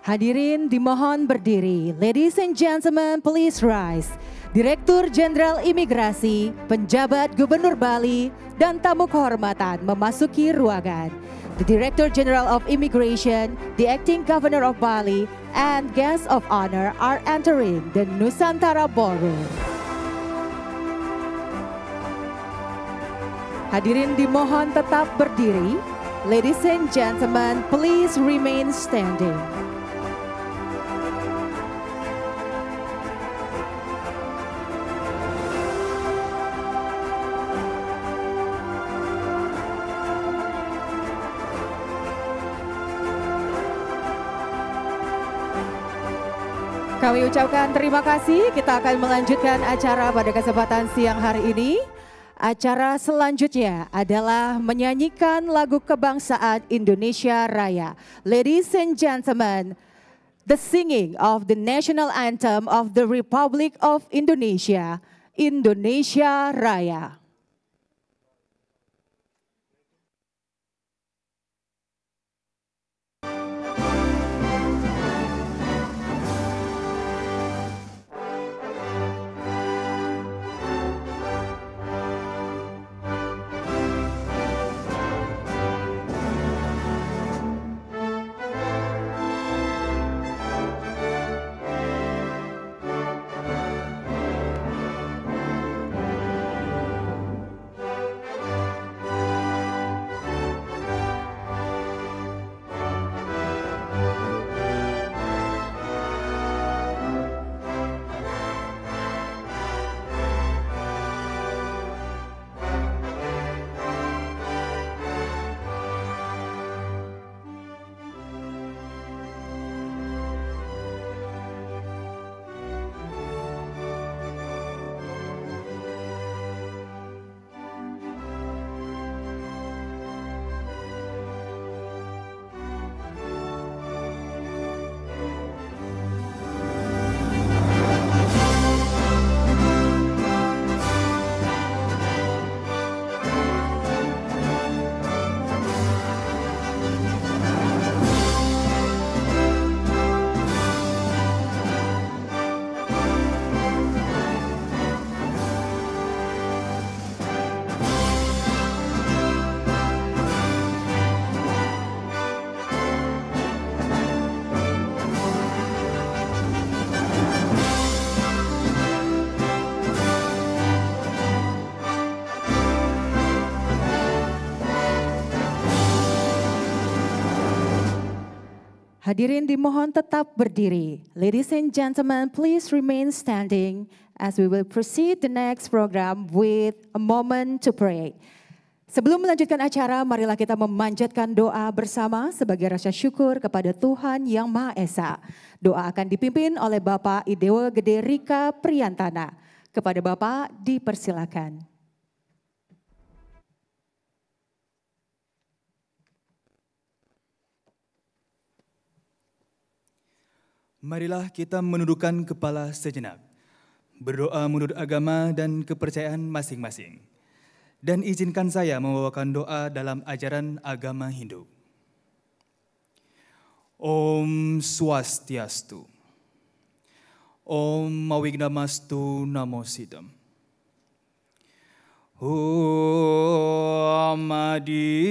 Hadirin dimohon berdiri. Ladies and gentlemen, please rise. Direktur Jenderal Imigrasi, penjabat Gubernur Bali, dan tamu kehormatan memasuki ruangan. The Director General of Immigration, the Acting Governor of Bali, and guests of honor are entering the Nusantara Ballroom. Hadirin dimohon tetap berdiri. Ladies and gentlemen, please remain standing. Kami ucapkan terima kasih. Kita akan melanjutkan acara pada kesempatan siang hari ini. Acara selanjutnya adalah menyanyikan lagu kebangsaan Indonesia Raya. Ladies and gentlemen, the singing of the national anthem of the Republic of Indonesia, Indonesia Raya. Hadirin dimohon tetap berdiri. Ladies and gentlemen, please remain standing as we will proceed the next program with a moment to pray. Sebelum melanjutkan acara, marilah kita memanjatkan doa bersama sebagai rasa syukur kepada Tuhan Yang Maha Esa. Doa akan dipimpin oleh Bapak Idewa Gede Rika Priyantana. Kepada Bapak dipersilakan. Marilah kita menundukkan kepala sejenak, berdoa menurut agama dan kepercayaan masing-masing. Dan izinkan saya membawakan doa dalam ajaran agama Hindu. Om Swastiastu. Om Mawignamastu Namo Siddham. Om Aditya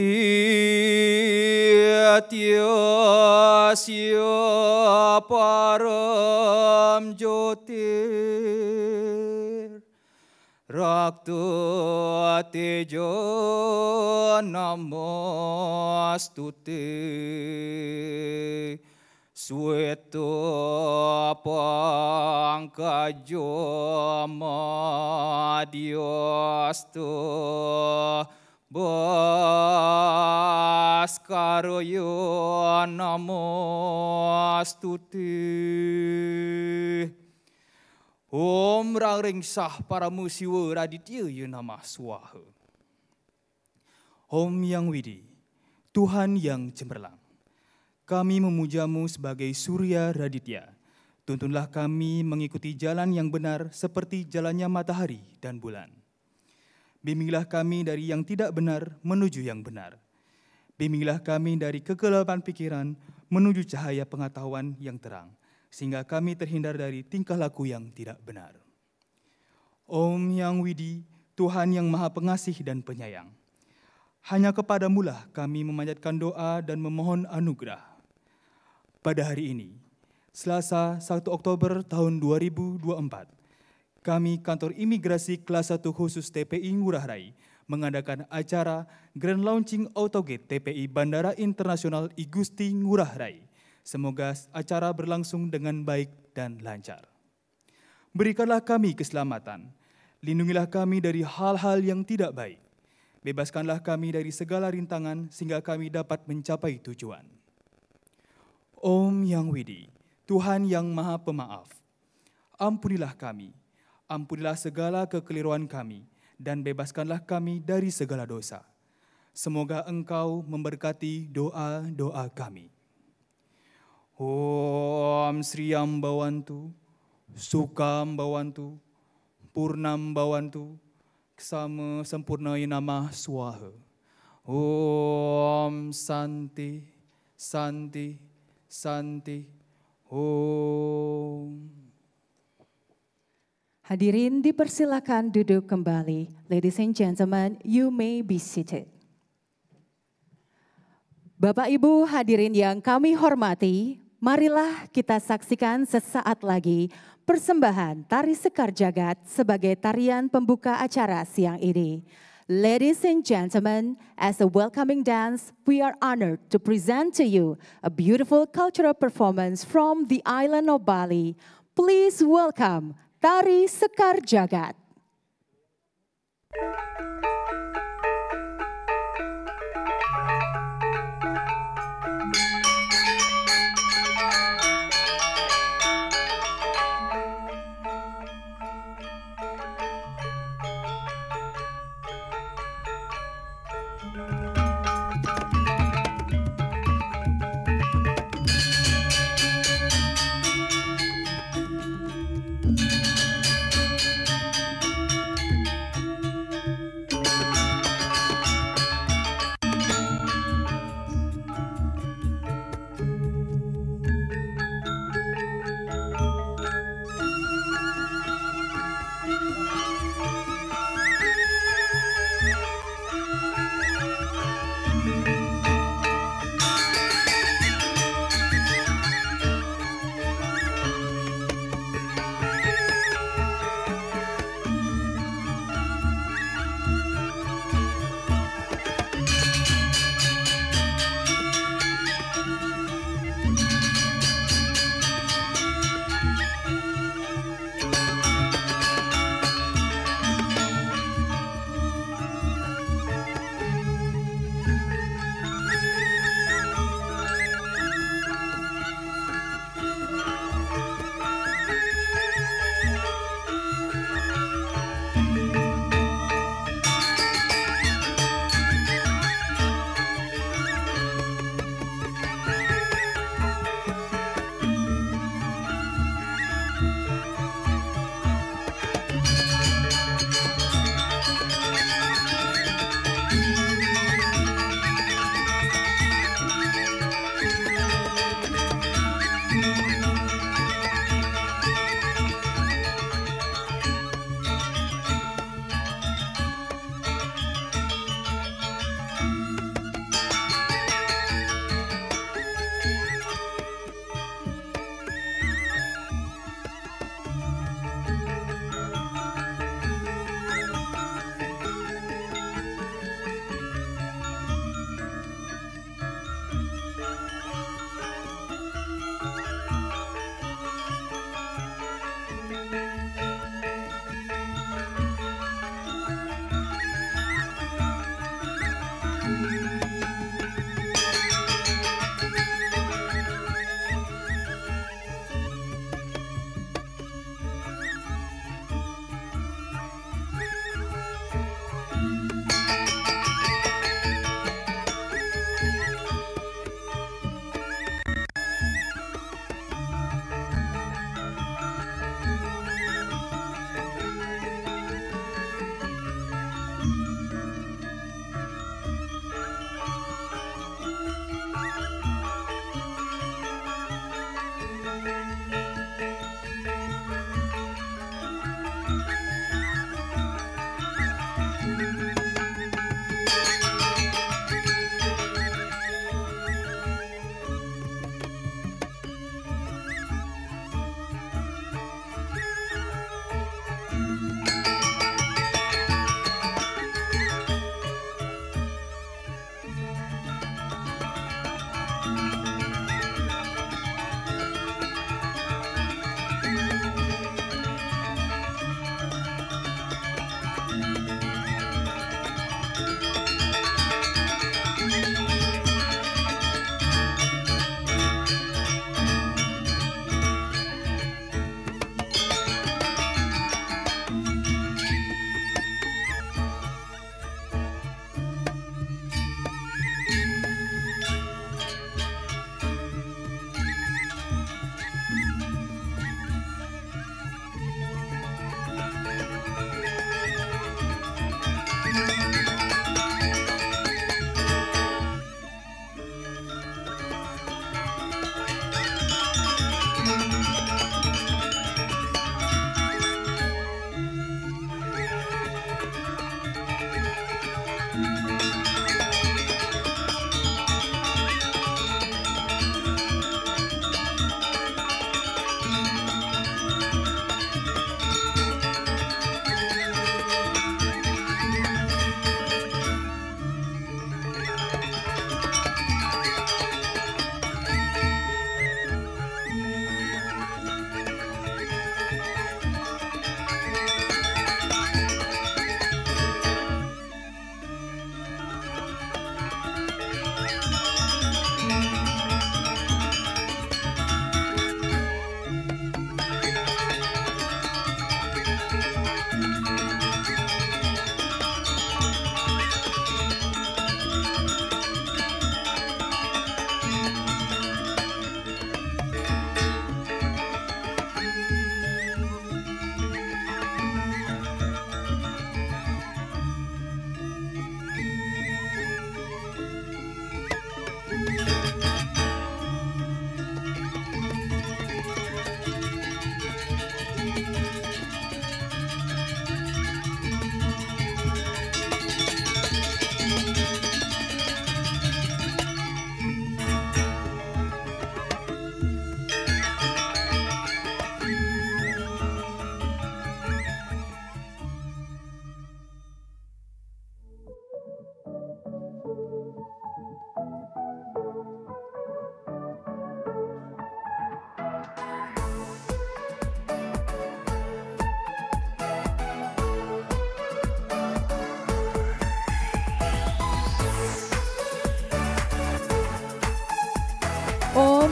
Param Jyotir Rakta Tejo Namastute Sweto Pangkajo Madhyasto Baskaroyo Namastute Om Rangring Sah Paramusiwa Raditya Namah Swaha. Om Yang Widi, Tuhan yang cemerlang, kami memujamu sebagai Surya Raditya. Tuntunlah kami mengikuti jalan yang benar seperti jalannya matahari dan bulan. Bimbinglah kami dari yang tidak benar menuju yang benar. Bimbinglah kami dari kegelapan pikiran menuju cahaya pengetahuan yang terang, sehingga kami terhindar dari tingkah laku yang tidak benar. Om Yang Widi, Tuhan yang Maha Pengasih dan Penyayang, hanya kepadamu-lah kami memanjatkan doa dan memohon anugerah. Pada hari ini, Selasa 1 Oktober tahun 2024, kami Kantor Imigrasi Kelas 1 Khusus TPI Ngurah Rai mengadakan acara Grand Launching Autogate TPI Bandara Internasional I Gusti Ngurah Rai. Semoga acara berlangsung dengan baik dan lancar. Berikanlah kami keselamatan, lindungilah kami dari hal-hal yang tidak baik. Bebaskanlah kami dari segala rintangan sehingga kami dapat mencapai tujuan. Om Yang Widi, Tuhan yang Maha Pemaaf, ampunilah kami, ampunilah segala kekeliruan kami, dan bebaskanlah kami dari segala dosa. Semoga Engkau memberkati doa-doa kami. Om Sriyam Bhawantu, Sukam Bhawantu, Purnam Bhawantu, Ksama Sempurnaya Namah Swaha. Om Santi, Santi, Santi, Om. Hadirin dipersilakan duduk kembali. Ladies and gentlemen, you may be seated. Bapak Ibu hadirin yang kami hormati, marilah kita saksikan sesaat lagi persembahan Tari Sekar Jagad sebagai tarian pembuka acara siang ini. Ladies and gentlemen, as a welcoming dance, we are honored to present to you a beautiful cultural performance from the island of Bali. Please welcome Tari Sekar Jagad.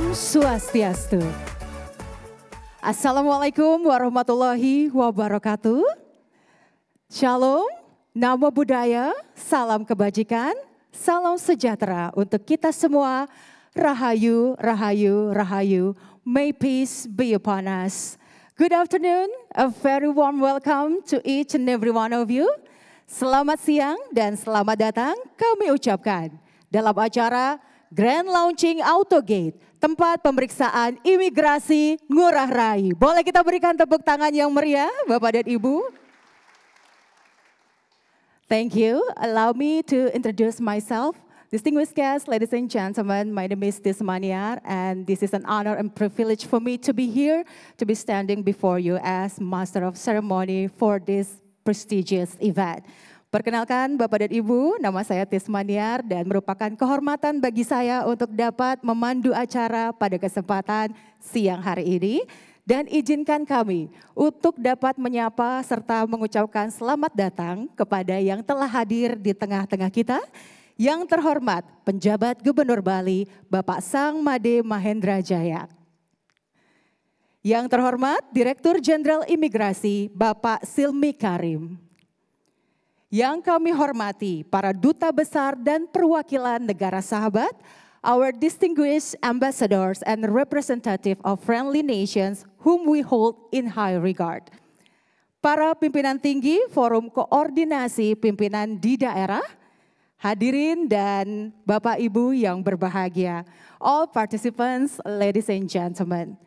Om Swastiastu. Assalamualaikum warahmatullahi wabarakatuh. Shalom, namo buddhaya, salam kebajikan, salam sejahtera untuk kita semua. Rahayu, rahayu, rahayu. May peace be upon us. Good afternoon, a very warm welcome to each and every one of you. Selamat siang dan selamat datang kami ucapkan dalam acara Grand Launching Autogate, tempat pemeriksaan imigrasi Ngurah Rai. Boleh kita berikan tepuk tangan yang meriah, Bapak dan Ibu? Thank you. Allow me to introduce myself. Distinguished guests, ladies and gentlemen, my name is Tis Maniar, and this is an honor and privilege for me to be here, to be standing before you as Master of Ceremony for this prestigious event. Perkenalkan Bapak dan Ibu, nama saya Tis Maniar dan merupakan kehormatan bagi saya untuk dapat memandu acara pada kesempatan siang hari ini. Dan izinkan kami untuk dapat menyapa serta mengucapkan selamat datang kepada yang telah hadir di tengah-tengah kita. Yang terhormat Penjabat Gubernur Bali, Bapak Sang Made Mahendra Jaya. Yang terhormat Direktur Jenderal Imigrasi, Bapak Silmi Karim. Yang kami hormati para duta besar dan perwakilan negara sahabat, our distinguished ambassadors and representative of friendly nations whom we hold in high regard. Para pimpinan tinggi Forum Koordinasi Pimpinan di Daerah, hadirin dan Bapak Ibu yang berbahagia, all participants, ladies and gentlemen.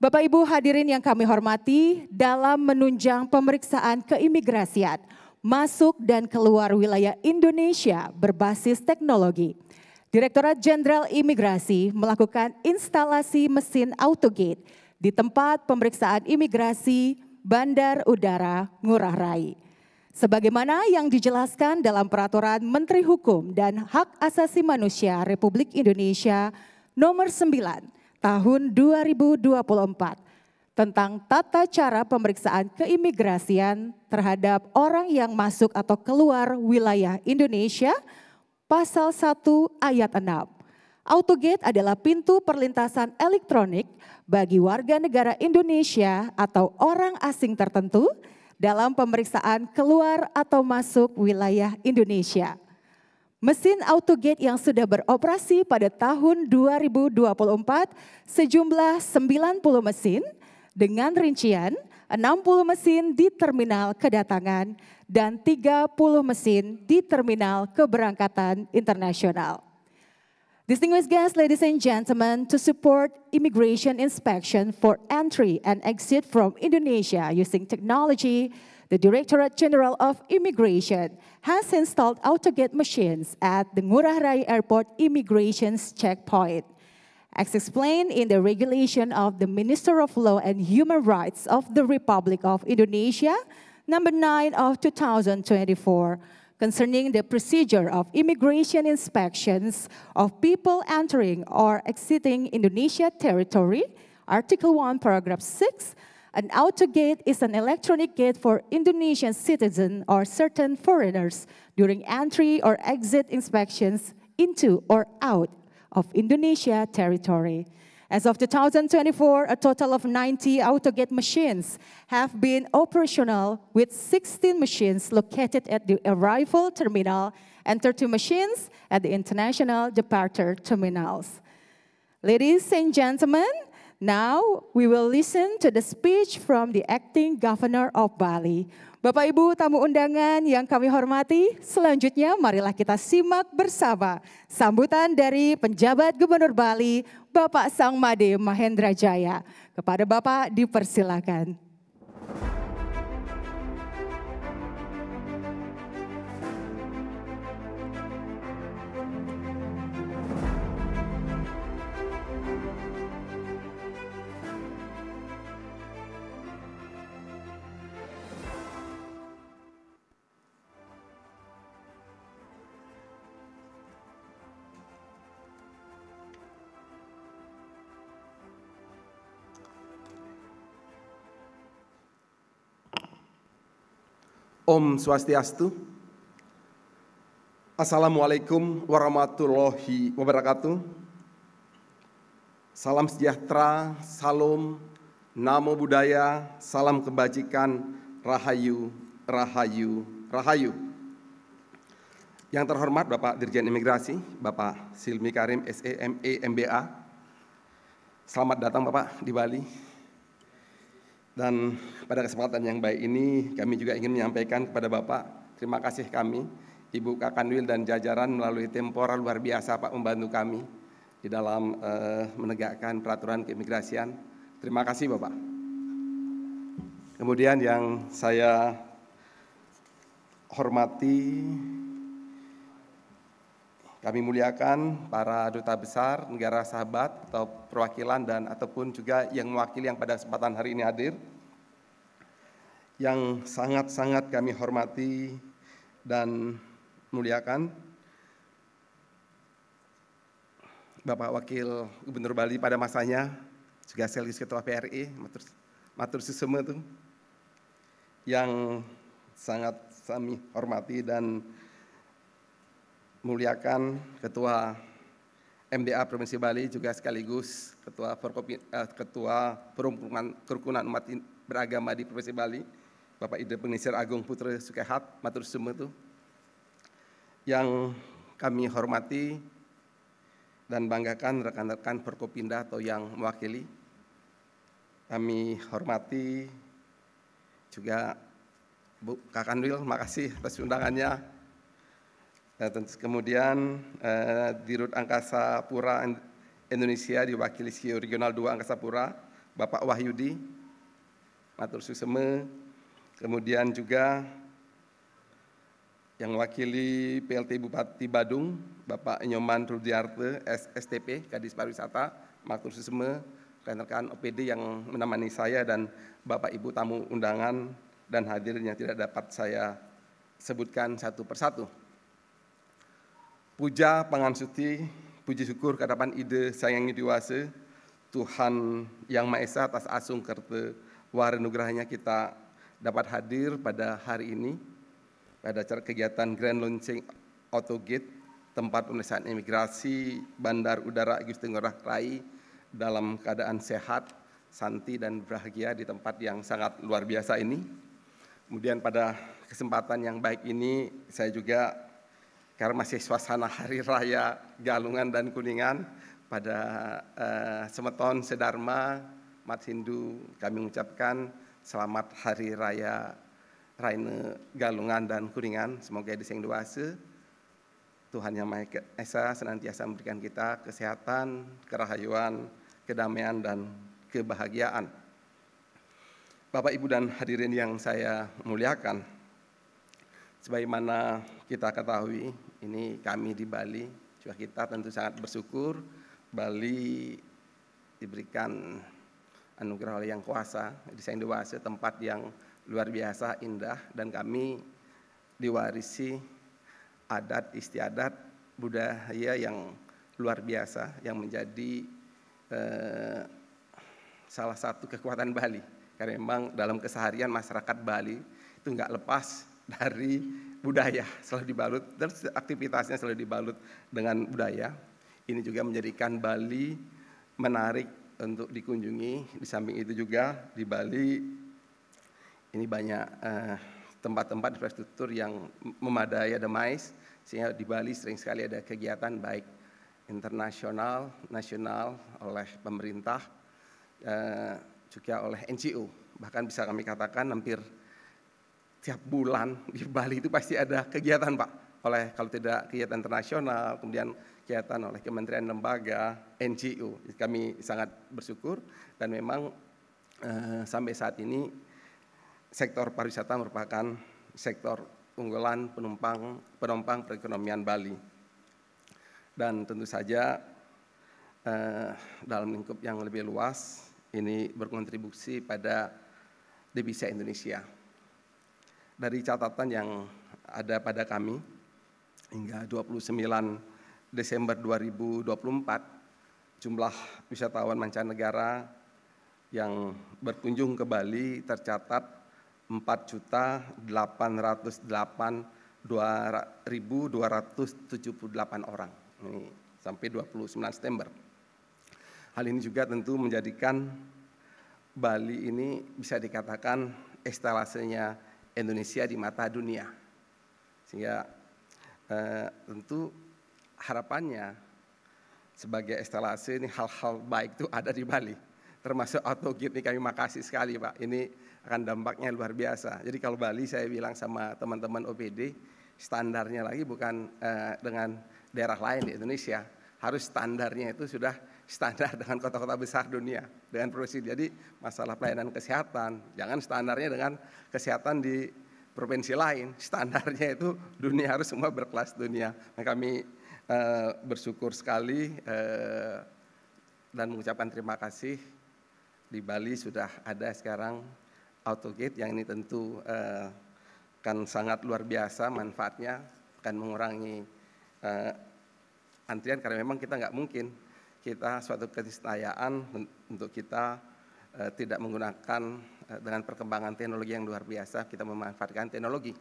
Bapak Ibu hadirin yang kami hormati, dalam menunjang pemeriksaan keimigrasian, masuk dan keluar wilayah Indonesia berbasis teknologi, Direktorat Jenderal Imigrasi melakukan instalasi mesin autogate di tempat pemeriksaan imigrasi Bandar Udara Ngurah Rai. Sebagaimana yang dijelaskan dalam Peraturan Menteri Hukum dan Hak Asasi Manusia Republik Indonesia Nomor 9 Tahun 2024 tentang tata cara pemeriksaan keimigrasian terhadap orang yang masuk atau keluar wilayah Indonesia, Pasal 1 Ayat 6. Autogate adalah pintu perlintasan elektronik bagi warga negara Indonesia atau orang asing tertentu dalam pemeriksaan keluar atau masuk wilayah Indonesia. Mesin autogate yang sudah beroperasi pada tahun 2024 sejumlah 90 mesin dengan rincian 60 mesin di terminal kedatangan dan 30 mesin di terminal keberangkatan internasional. Distinguished guests, ladies and gentlemen, to support immigration inspection for entry and exit from Indonesia using technology, the Directorate General of Immigration has installed autogate machines at the Ngurah Rai Airport Immigration's checkpoint. As explained in the regulation of the Minister of Law and Human Rights of the Republic of Indonesia, number 9 of 2024, concerning the procedure of immigration inspections of people entering or exiting Indonesia territory, Article 1, Paragraph 6, an autogate is an electronic gate for Indonesian citizens or certain foreigners during entry or exit inspections into or out of Indonesia territory. As of 2024, a total of 90 autogate machines have been operational, with 16 machines located at the arrival terminal and 30 machines at the international departure terminals. Ladies and gentlemen, now we will listen to the speech from the Acting Governor of Bali. Bapak Ibu tamu undangan yang kami hormati, selanjutnya marilah kita simak bersama sambutan dari Penjabat Gubernur Bali, Bapak Sang Made Mahendra Jaya. Kepada Bapak dipersilakan. Om Swastiastu. Assalamualaikum warahmatullahi wabarakatuh. Salam sejahtera, salam, namo buddhaya, salam kebajikan, rahayu, rahayu, rahayu. Yang terhormat Bapak Dirjen Imigrasi, Bapak Silmi Karim, SEME, MBA. Selamat datang Bapak di Bali. Dan pada kesempatan yang baik ini, kami juga ingin menyampaikan kepada Bapak, terima kasih kami, Ibu Kakanwil dan jajaran melalui Tempora luar biasa Pak membantu kami di dalam menegakkan peraturan keimigrasian. Terima kasih Bapak. Kemudian yang saya hormati, kami muliakan para duta besar, negara sahabat, atau perwakilan dan ataupun juga yang mewakili yang pada kesempatan hari ini hadir. Yang sangat-sangat kami hormati dan muliakan Bapak Wakil Gubernur Bali pada masanya, juga sekaligus Ketua PRI, matur susume itu, yang sangat kami hormati dan muliakan Ketua MDA Provinsi Bali, juga sekaligus Ketua Kerukunan Umat Beragama di Provinsi Bali, Bapak Ide Pengisir Agung Putra Sukehat, matur susume itu, yang kami hormati dan banggakan rekan-rekan Forkopimda atau yang mewakili. Kami hormati juga Bu Kakanwil, makasih atas undangannya. Kemudian Dirut Angkasa Pura Indonesia diwakili CEO Regional 2 Angkasa Pura, Bapak Wahyudi, matur suseme. Kemudian juga yang mewakili PLT Bupati Badung, Bapak Nyoman Rudiarte, STP, Kadis Pariwisata, matur suseme, rekan-rekan OPD yang menemani saya dan Bapak Ibu tamu undangan dan hadirin yang tidak dapat saya sebutkan satu persatu. Puja pangansuti, puji syukur kehadapan Ide Sayangi Diwasa, Tuhan Yang Maha Esa atas asung kerte warenugrahnya kita dapat hadir pada hari ini pada acara kegiatan Grand Launching Autogate, tempat pemeriksaan imigrasi Bandar Udara Igusti Ngurah Rai dalam keadaan sehat, santi dan bahagia di tempat yang sangat luar biasa ini. Kemudian pada kesempatan yang baik ini saya juga karena masih suasana Hari Raya Galungan dan Kuningan pada Semeton Sedharma Mat Hindu, kami mengucapkan selamat Hari Raya Raine Galungan dan Kuningan. Semoga diseng duase Tuhan Yang Maha Esa senantiasa memberikan kita kesehatan, kerahayuan, kedamaian dan kebahagiaan. Bapak Ibu dan hadirin yang saya muliakan, sebagaimana kita ketahui, ini kami di Bali, juga kita tentu sangat bersyukur Bali diberikan anugerah oleh Yang Kuasa, Desain Dewasa, tempat yang luar biasa indah, dan kami diwarisi adat istiadat budaya yang luar biasa yang menjadi salah satu kekuatan Bali. Karena memang dalam keseharian masyarakat Bali itu nggak lepas dari budaya, selalu dibalut, dan aktivitasnya selalu dibalut dengan budaya. Ini juga menjadikan Bali menarik untuk dikunjungi. Di samping itu juga di Bali ini banyak tempat-tempat infrastruktur yang memadai, ada MICE, sehingga di Bali sering sekali ada kegiatan baik internasional, nasional oleh pemerintah, juga oleh NGO. Bahkan bisa kami katakan hampir tiap bulan di Bali itu pasti ada kegiatan Pak, oleh kalau tidak kegiatan internasional, kemudian kegiatan oleh kementerian lembaga, NGO. Kami sangat bersyukur dan memang sampai saat ini sektor pariwisata merupakan sektor unggulan penopang perekonomian Bali. Dan tentu saja dalam lingkup yang lebih luas ini berkontribusi pada devisa Indonesia. Dari catatan yang ada pada kami, hingga 29 Desember 2024, jumlah wisatawan mancanegara yang berkunjung ke Bali tercatat 4.808.278 orang. Ini sampai 29 September. Hal ini juga tentu menjadikan Bali ini bisa dikatakan estalasenya Indonesia di mata dunia. Sehingga tentu harapannya sebagai estalase ini hal-hal baik itu ada di Bali. Termasuk AutoGate ini kami makasih sekali Pak, ini akan dampaknya luar biasa. Jadi kalau Bali saya bilang sama teman-teman OPD, standarnya lagi bukan dengan daerah lain di Indonesia, harus standarnya itu sudah standar dengan kota-kota besar dunia, dengan provinsi. Jadi masalah pelayanan kesehatan, jangan standarnya dengan kesehatan di provinsi lain, standarnya itu dunia, harus semua berkelas dunia. Nah, kami bersyukur sekali dan mengucapkan terima kasih di Bali sudah ada sekarang AutoGate yang ini tentu kan sangat luar biasa manfaatnya, akan mengurangi antrian karena memang kita nggak mungkin kita suatu keniscayaan untuk kita tidak menggunakan dengan perkembangan teknologi yang luar biasa, kita memanfaatkan teknologi.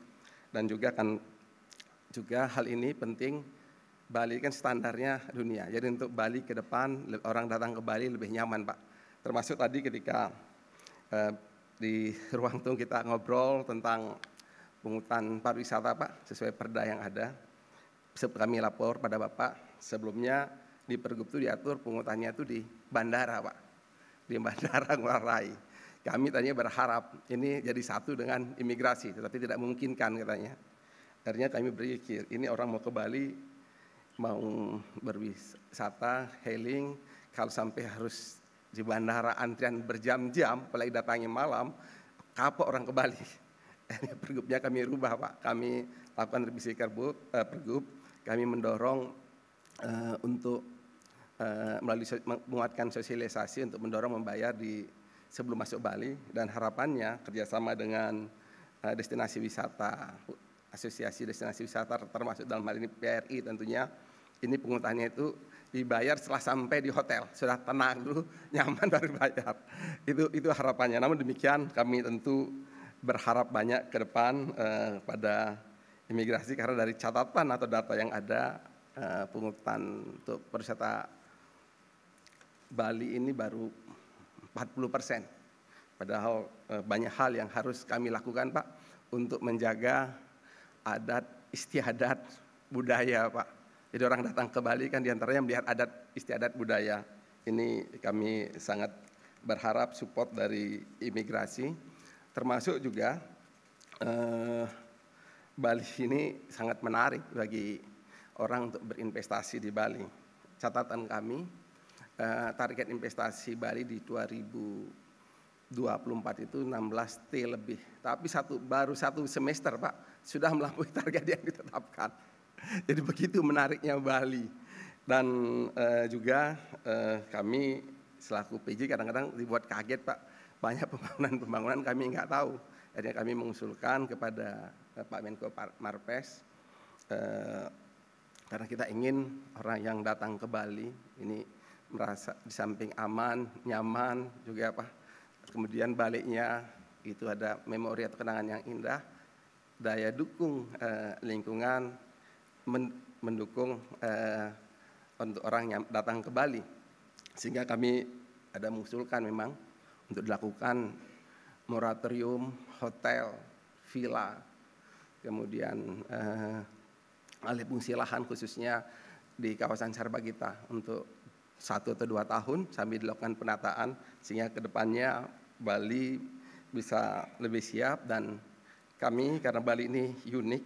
Dan juga kan juga hal ini penting, Bali kan standarnya dunia. Jadi untuk Bali ke depan orang datang ke Bali lebih nyaman Pak. Termasuk tadi ketika di ruang tunggu kita ngobrol tentang pungutan pariwisata Pak, sesuai perda yang ada. Kami lapor pada Bapak, sebelumnya di Pergub itu diatur pungutannya itu di bandara Pak, di bandara Ngurah Rai. Kami tadinya berharap ini jadi satu dengan imigrasi, tetapi tidak memungkinkan katanya. Akhirnya kami berpikir, ini orang mau ke Bali, mau berwisata, healing, kalau sampai harus di bandara antrian berjam-jam, apalagi datangnya malam, kapok orang ke Bali. Akhirnya Pergubnya kami rubah Pak, kami lakukan revisi Pergub, kami mendorong untuk melalui menguatkan sosialisasi untuk mendorong membayar di sebelum masuk Bali, dan harapannya kerjasama dengan destinasi wisata, asosiasi destinasi wisata termasuk dalam hal ini PRI tentunya, ini pungutannya itu dibayar setelah sampai di hotel, sudah tenang dulu, nyaman baru bayar. Itu harapannya. Namun demikian kami tentu berharap banyak ke depan pada imigrasi, karena dari catatan atau data yang ada pungutan untuk pariwisata Bali ini baru 40%. Padahal banyak hal yang harus kami lakukan Pak untuk menjaga adat istiadat budaya Pak. Jadi orang datang ke Bali kan diantaranya melihat adat istiadat budaya. Ini kami sangat berharap support dari imigrasi, termasuk juga Bali ini sangat menarik bagi orang untuk berinvestasi di Bali. Catatan kami, target investasi Bali di 2024 itu 16 T lebih. Tapi baru satu semester Pak, sudah melampaui target yang ditetapkan. Jadi begitu menariknya Bali. Dan juga kami selaku PJ kadang-kadang dibuat kaget Pak. Banyak pembangunan kami nggak tahu. Akhirnya kami mengusulkan kepada Pak Menko Marves, karena kita ingin orang yang datang ke Bali ini merasa di samping aman, nyaman juga Pak. Kemudian baliknya itu ada memori atau kenangan yang indah, daya dukung lingkungan, mendukung untuk orang yang datang ke Bali. Sehingga kami ada mengusulkan memang untuk dilakukan moratorium hotel, villa, kemudian alih fungsi lahan khususnya di kawasan Sarbagita untuk 1 atau 2 tahun sambil dilakukan penataan, sehingga kedepannya Bali bisa lebih siap. Dan kami karena Bali ini unik,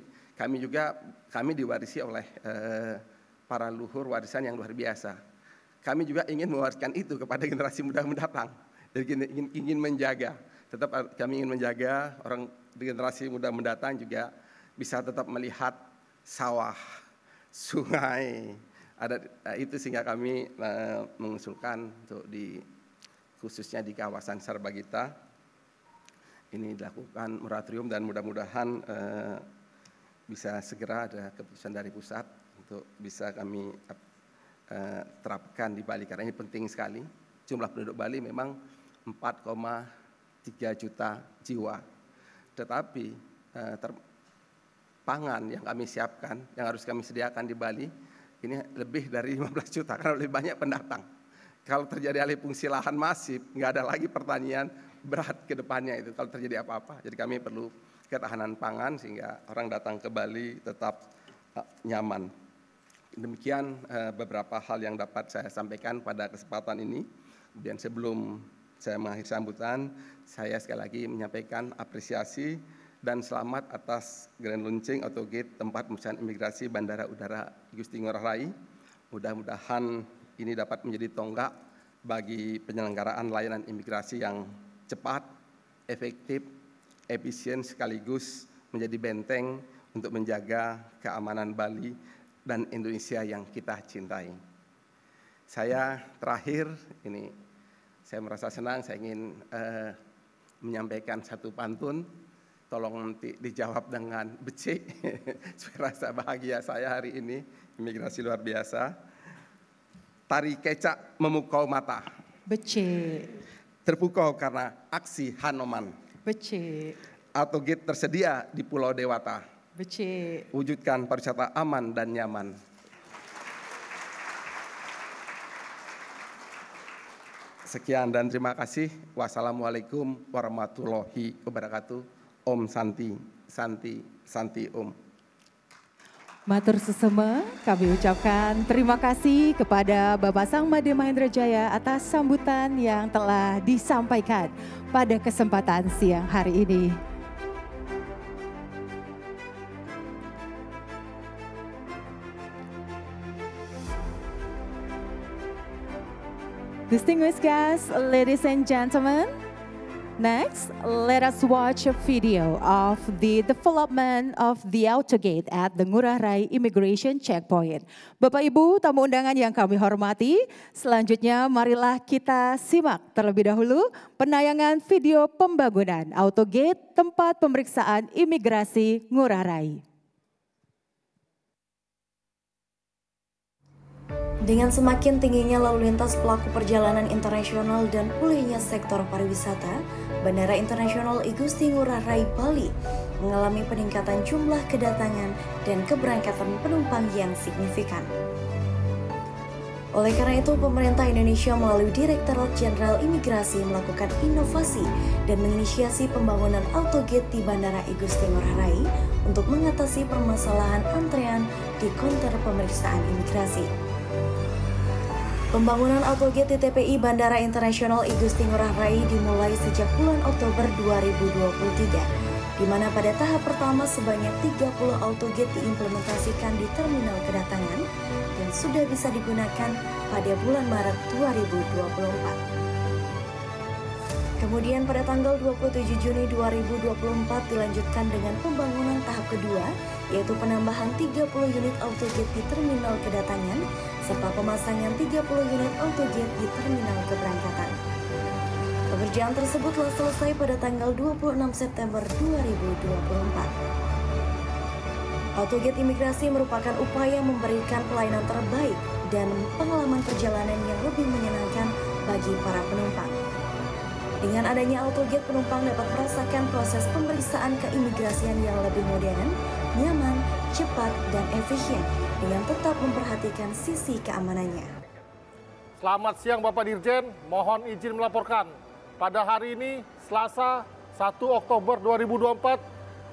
kami diwarisi oleh para leluhur warisan yang luar biasa. Kami juga ingin mewariskan itu kepada generasi muda mendatang. Jadi ingin menjaga, tetap kami ingin menjaga orang generasi muda mendatang juga bisa tetap melihat sawah, sungai, ada itu, sehingga kami mengusulkan untuk khususnya di kawasan Sarbagita ini dilakukan moratorium, dan mudah-mudahan bisa segera ada keputusan dari pusat untuk bisa kami terapkan di Bali, karena ini penting sekali. Jumlah penduduk Bali memang 4,3 juta jiwa, tetapi pangan yang kami siapkan, yang harus kami sediakan di Bali, ini lebih dari 15 juta, karena lebih banyak pendatang. kalau terjadi alih fungsi lahan masif, nggak ada lagi pertanian berat ke depannya itu kalau terjadi apa-apa. Jadi kami perlu ketahanan pangan sehingga orang datang ke Bali tetap nyaman. Demikian beberapa hal yang dapat saya sampaikan pada kesempatan ini. Kemudian sebelum saya mengakhiri sambutan, saya sekali lagi menyampaikan apresiasi dan selamat atas Grand Launching AutoGate tempat pemeriksaan imigrasi Bandara Udara Igusti Ngurah Rai. Mudah-mudahan ini dapat menjadi tonggak bagi penyelenggaraan layanan imigrasi yang cepat, efektif, efisien sekaligus menjadi benteng untuk menjaga keamanan Bali dan Indonesia yang kita cintai. Saya terakhir ini saya merasa senang, saya ingin menyampaikan satu pantun. Tolong nanti dijawab dengan becik. Saya rasa bahagia saya hari ini, imigrasi luar biasa. Tari kecak memukau mata. Becik. Terpukau karena aksi Hanoman. Becik. AutoGate tersedia di Pulau Dewata. Becik. Wujudkan pariwisata aman dan nyaman. Sekian dan terima kasih. Wassalamualaikum warahmatullahi wabarakatuh. Om Santi, Santi, Santi Om. Matur sesama, kami ucapkan terima kasih kepada Bapak Sangmade Mahendra Jaya atas sambutan yang telah disampaikan pada kesempatan siang hari ini. Distinguished guests, ladies and gentlemen, next, let us watch a video of the development of the AutoGate at the Ngurah Rai Immigration Checkpoint. Bapak Ibu tamu undangan yang kami hormati, selanjutnya marilah kita simak terlebih dahulu penayangan video pembangunan AutoGate tempat pemeriksaan imigrasi Ngurah Rai. Dengan semakin tingginya lalu lintas pelaku perjalanan internasional dan pulihnya sektor pariwisata, Bandara Internasional Igusti Ngurah Rai Bali mengalami peningkatan jumlah kedatangan dan keberangkatan penumpang yang signifikan. Oleh karena itu, pemerintah Indonesia melalui Direktorat Jenderal Imigrasi melakukan inovasi dan menginisiasi pembangunan AutoGate di Bandara Igusti Ngurah Rai untuk mengatasi permasalahan antrean di konter pemeriksaan imigrasi. Pembangunan AutoGate di TPI Bandara Internasional Igusti Ngurah Rai dimulai sejak bulan Oktober 2023, di mana pada tahap pertama sebanyak 30 AutoGate diimplementasikan di terminal kedatangan dan sudah bisa digunakan pada bulan Maret 2024. Kemudian pada tanggal 27 Juni 2024 dilanjutkan dengan pembangunan tahap kedua, yaitu penambahan 30 unit AutoGate di terminal kedatangan, serta pemasangan 30 unit AutoGate di terminal keberangkatan. Pekerjaan tersebut telah selesai pada tanggal 26 September 2024. AutoGate imigrasi merupakan upaya memberikan pelayanan terbaik dan pengalaman perjalanan yang lebih menyenangkan bagi para penumpang. Dengan adanya AutoGate, penumpang dapat merasakan proses pemeriksaan keimigrasian yang lebih modern, nyaman, cepat, dan efisien dengan tetap memperhatikan sisi keamanannya. Selamat siang Bapak Dirjen, mohon izin melaporkan. Pada hari ini, Selasa 1 Oktober 2024,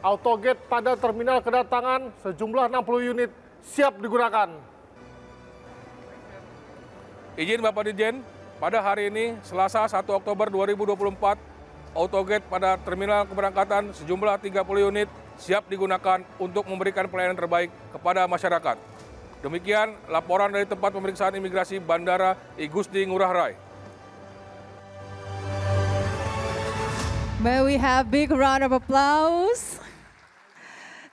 AutoGate pada terminal kedatangan sejumlah 60 unit siap digunakan. Izin Bapak Dirjen, pada hari ini, Selasa 1 Oktober 2024, AutoGate pada terminal keberangkatan sejumlah 30 unit siap digunakan untuk memberikan pelayanan terbaik kepada masyarakat. Demikian laporan dari tempat pemeriksaan imigrasi Bandara Igusti Ngurah Rai. May we have big round of applause.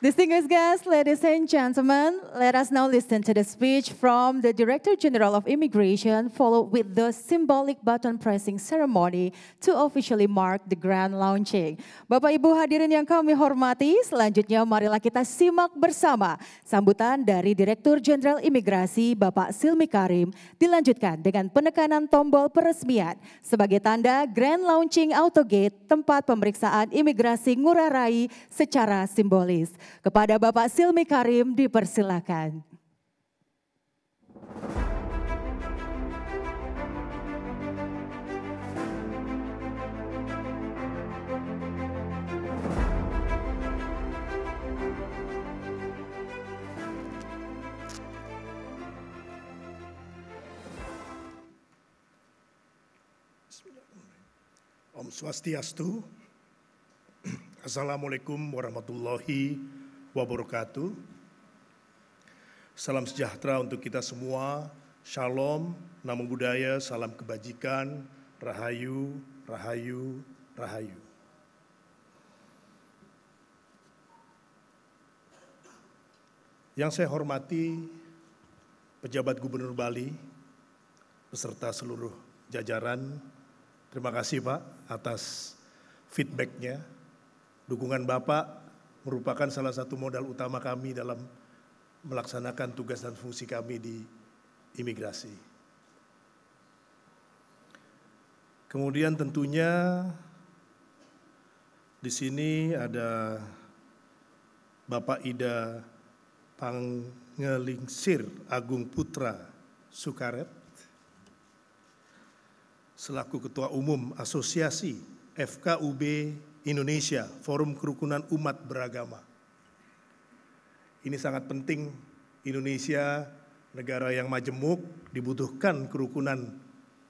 Distinguished guests, ladies and gentlemen, let us now listen to the speech from the Director General of Immigration, followed with the symbolic button pressing ceremony to officially mark the grand launching. Bapak Ibu hadirin yang kami hormati, selanjutnya marilah kita simak bersama sambutan dari Direktur Jenderal Imigrasi Bapak Silmi Karim, dilanjutkan dengan penekanan tombol peresmian sebagai tanda grand launching AutoGate tempat pemeriksaan imigrasi Ngurah Rai secara simbolis. Kepada Bapak Silmi Karim dipersilakan. Om Swastiastu. Assalamualaikum warahmatullahi wabarakatuh. Salam sejahtera untuk kita semua. Shalom, namo buddhaya, salam kebajikan, rahayu, rahayu, rahayu. Yang saya hormati pejabat Gubernur Bali beserta seluruh jajaran, terima kasih Pak atas feedback-nya. Dukungan Bapak merupakan salah satu modal utama kami dalam melaksanakan tugas dan fungsi kami di imigrasi. Kemudian tentunya di sini ada Bapak Ida Pangelingsir Agung Putra Sukaret, selaku Ketua Umum Asosiasi FKUB Indonesia, Forum Kerukunan Umat Beragama. Ini sangat penting, Indonesia negara yang majemuk, dibutuhkan kerukunan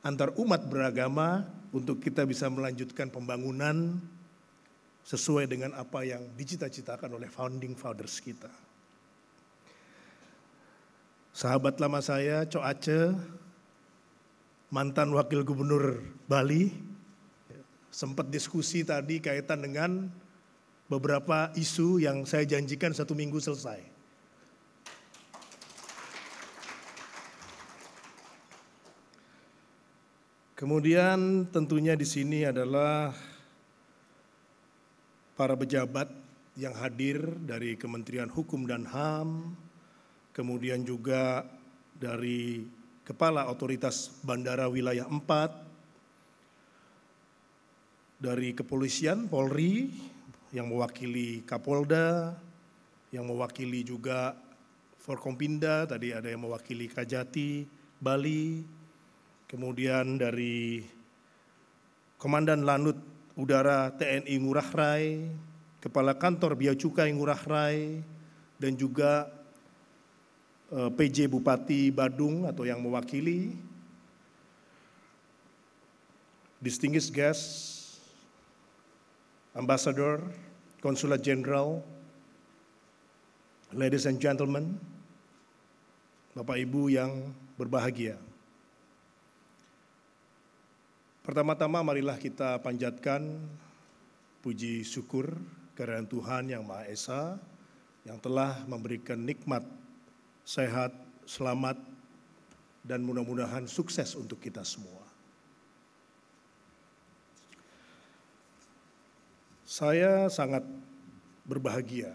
antar umat beragama untuk kita bisa melanjutkan pembangunan sesuai dengan apa yang dicita-citakan oleh founding fathers kita. Sahabat lama saya, Cok Aceh, mantan Wakil Gubernur Bali, sempat diskusi tadi kaitan dengan beberapa isu yang saya janjikan 1 minggu selesai. Kemudian tentunya di sini adalah para pejabat yang hadir dari Kementerian Hukum dan HAM, kemudian juga dari Kepala Otoritas Bandara Wilayah 4, dari Kepolisian Polri yang mewakili Kapolda, yang mewakili juga Forkompinda, tadi ada yang mewakili Kajati Bali, kemudian dari Komandan Lanut Udara TNI Ngurah Rai, Kepala Kantor Bea Cukai Ngurah Rai, dan juga PJ Bupati Badung atau yang mewakili, distinguished guests, Ambassador, Konsulat Jenderal, ladies and gentlemen, Bapak Ibu yang berbahagia. Pertama-tama marilah kita panjatkan puji syukur kehadirat Tuhan Yang Maha Esa yang telah memberikan nikmat, sehat, selamat, dan mudah-mudahan sukses untuk kita semua. Saya sangat berbahagia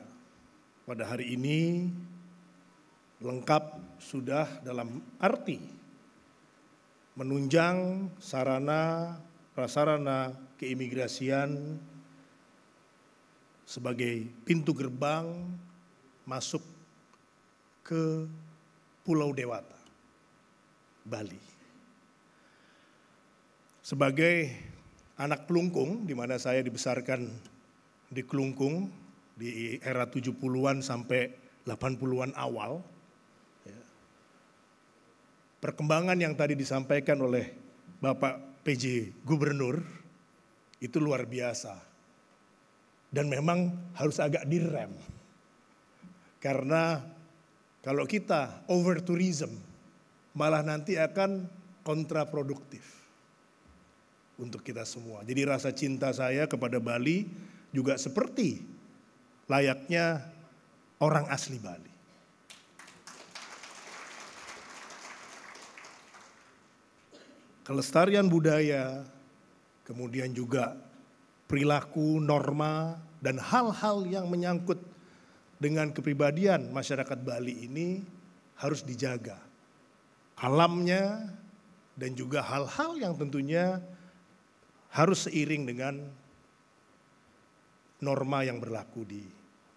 pada hari ini, lengkap sudah dalam arti menunjang sarana prasarana keimigrasian sebagai pintu gerbang masuk ke Pulau Dewata, Bali. Sebagai anak Klungkung, di mana saya dibesarkan di Klungkung di era 70-an sampai 80-an awal. Perkembangan yang tadi disampaikan oleh Bapak PJ Gubernur itu luar biasa. Dan memang harus agak direm. Karena kalau kita over tourism, malah nanti akan kontraproduktif untuk kita semua. Jadi rasa cinta saya kepada Bali juga seperti layaknya orang asli Bali. Kelestarian budaya, kemudian juga perilaku, norma, dan hal-hal yang menyangkut dengan kepribadian masyarakat Bali ini harus dijaga. Alamnya dan juga hal-hal yang tentunya harus seiring dengan norma yang berlaku di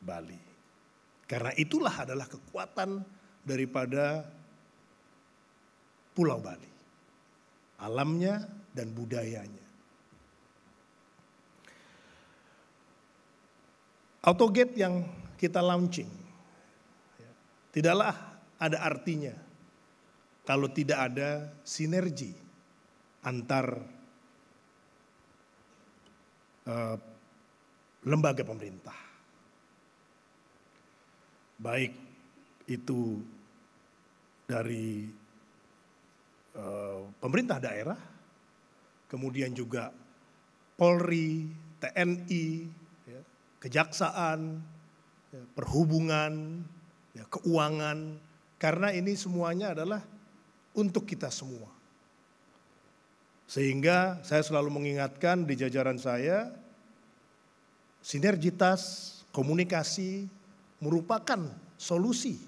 Bali. Karena itulah adalah kekuatan daripada Pulau Bali. Alamnya dan budayanya. Autogate yang kita launching tidaklah ada artinya kalau tidak ada sinergi antar lembaga pemerintah. Baik itu dari pemerintah daerah, kemudian juga Polri, TNI, ya, kejaksaan, ya, perhubungan, ya, keuangan, karena ini semuanya adalah untuk kita semua. Sehingga saya selalu mengingatkan di jajaran saya, sinergitas, komunikasi merupakan solusi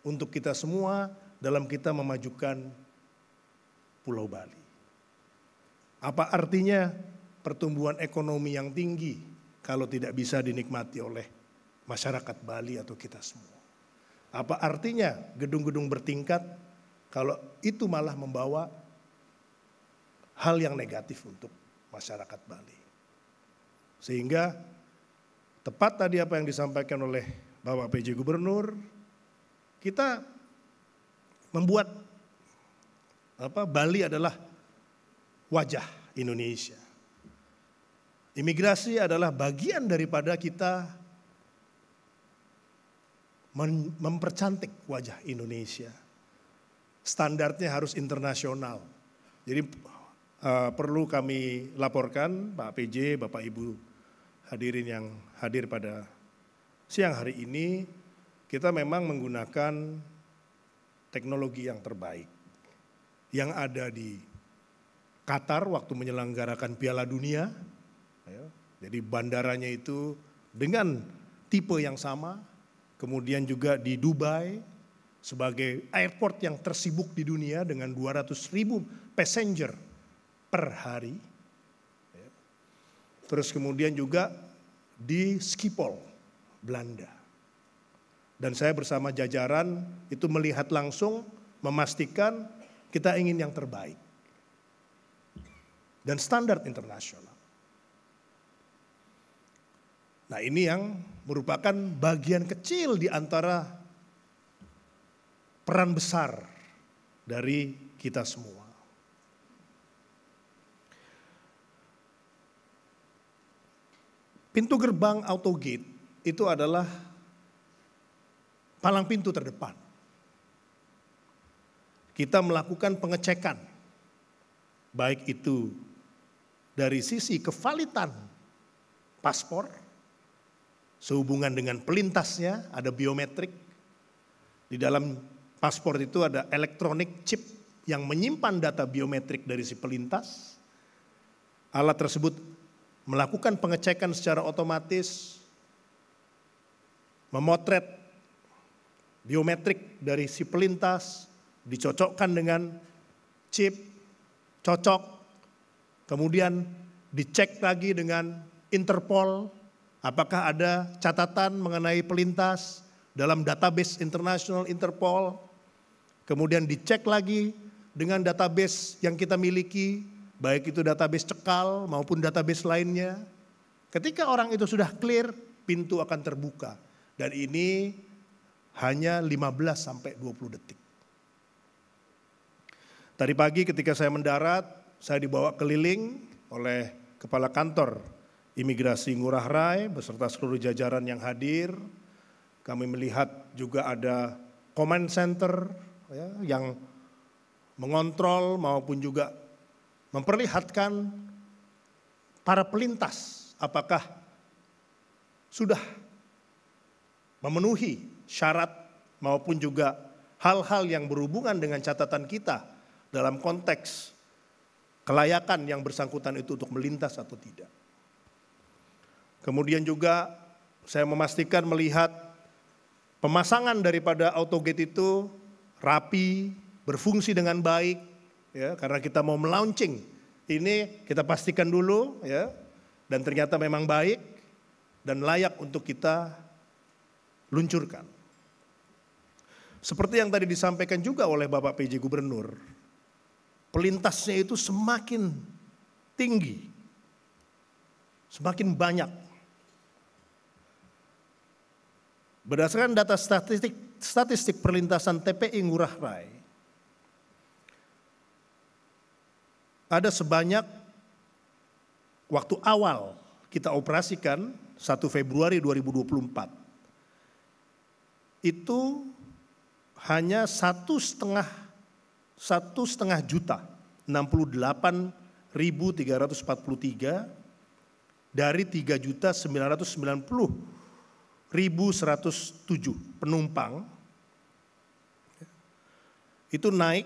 untuk kita semua dalam kita memajukan Pulau Bali. Apa artinya pertumbuhan ekonomi yang tinggi kalau tidak bisa dinikmati oleh masyarakat Bali atau kita semua? Apa artinya gedung-gedung bertingkat kalau itu malah membawa hal yang negatif untuk masyarakat Bali? Sehingga tepat tadi apa yang disampaikan oleh Bapak PJ Gubernur, kita membuat Bali adalah wajah Indonesia. Imigrasi adalah bagian daripada kita mempercantik wajah Indonesia. Standarnya harus internasional. Jadi perlu kami laporkan Pak PJ, Bapak Ibu hadirin yang hadir pada siang hari ini, kita memang menggunakan teknologi yang terbaik yang ada di Qatar waktu menyelenggarakan Piala Dunia. Jadi bandaranya itu dengan tipe yang sama, kemudian juga di Dubai sebagai airport yang tersibuk di dunia dengan 200.000 passenger per hari. Terus kemudian juga di Schiphol, Belanda. Dan saya bersama jajaran itu melihat langsung, memastikan kita ingin yang terbaik. Dan standar internasional. Nah, ini yang merupakan bagian kecil di antara peran besar dari kita semua. Pintu gerbang AutoGate itu adalah palang pintu terdepan. Kita melakukan pengecekan, baik itu dari sisi kevalitan paspor, sehubungan dengan pelintasnya, ada biometrik. Di dalam paspor itu ada elektronik chip yang menyimpan data biometrik dari si pelintas. Alat tersebut melakukan pengecekan secara otomatis, memotret biometrik dari si pelintas, dicocokkan dengan chip, cocok, kemudian dicek lagi dengan Interpol, apakah ada catatan mengenai pelintas dalam database internasional Interpol, kemudian dicek lagi dengan database yang kita miliki, baik itu database cekal maupun database lainnya. Ketika orang itu sudah clear, pintu akan terbuka. Dan ini hanya 15-20 detik. Tadi pagi ketika saya mendarat, saya dibawa keliling oleh Kepala Kantor Imigrasi Ngurah Rai beserta seluruh jajaran yang hadir. Kami melihat juga ada command center ya, yang mengontrol maupun juga memperlihatkan para pelintas apakah sudah memenuhi syarat maupun juga hal-hal yang berhubungan dengan catatan kita dalam konteks kelayakan yang bersangkutan itu untuk melintas atau tidak. Kemudian juga saya memastikan melihat pemasangan daripada AutoGate itu rapi, berfungsi dengan baik, ya, karena kita mau melaunching. Ini kita pastikan dulu, ya, dan ternyata memang baik dan layak untuk kita luncurkan. Seperti yang tadi disampaikan juga oleh Bapak PJ Gubernur, pelintasnya itu semakin tinggi, semakin banyak. Berdasarkan data statistik perlintasan TPI Ngurah Rai, ada sebanyak waktu awal kita operasikan 1 Februari 2024 itu hanya 1,5 juta, 68.343 dari 3.990.107 penumpang itu naik,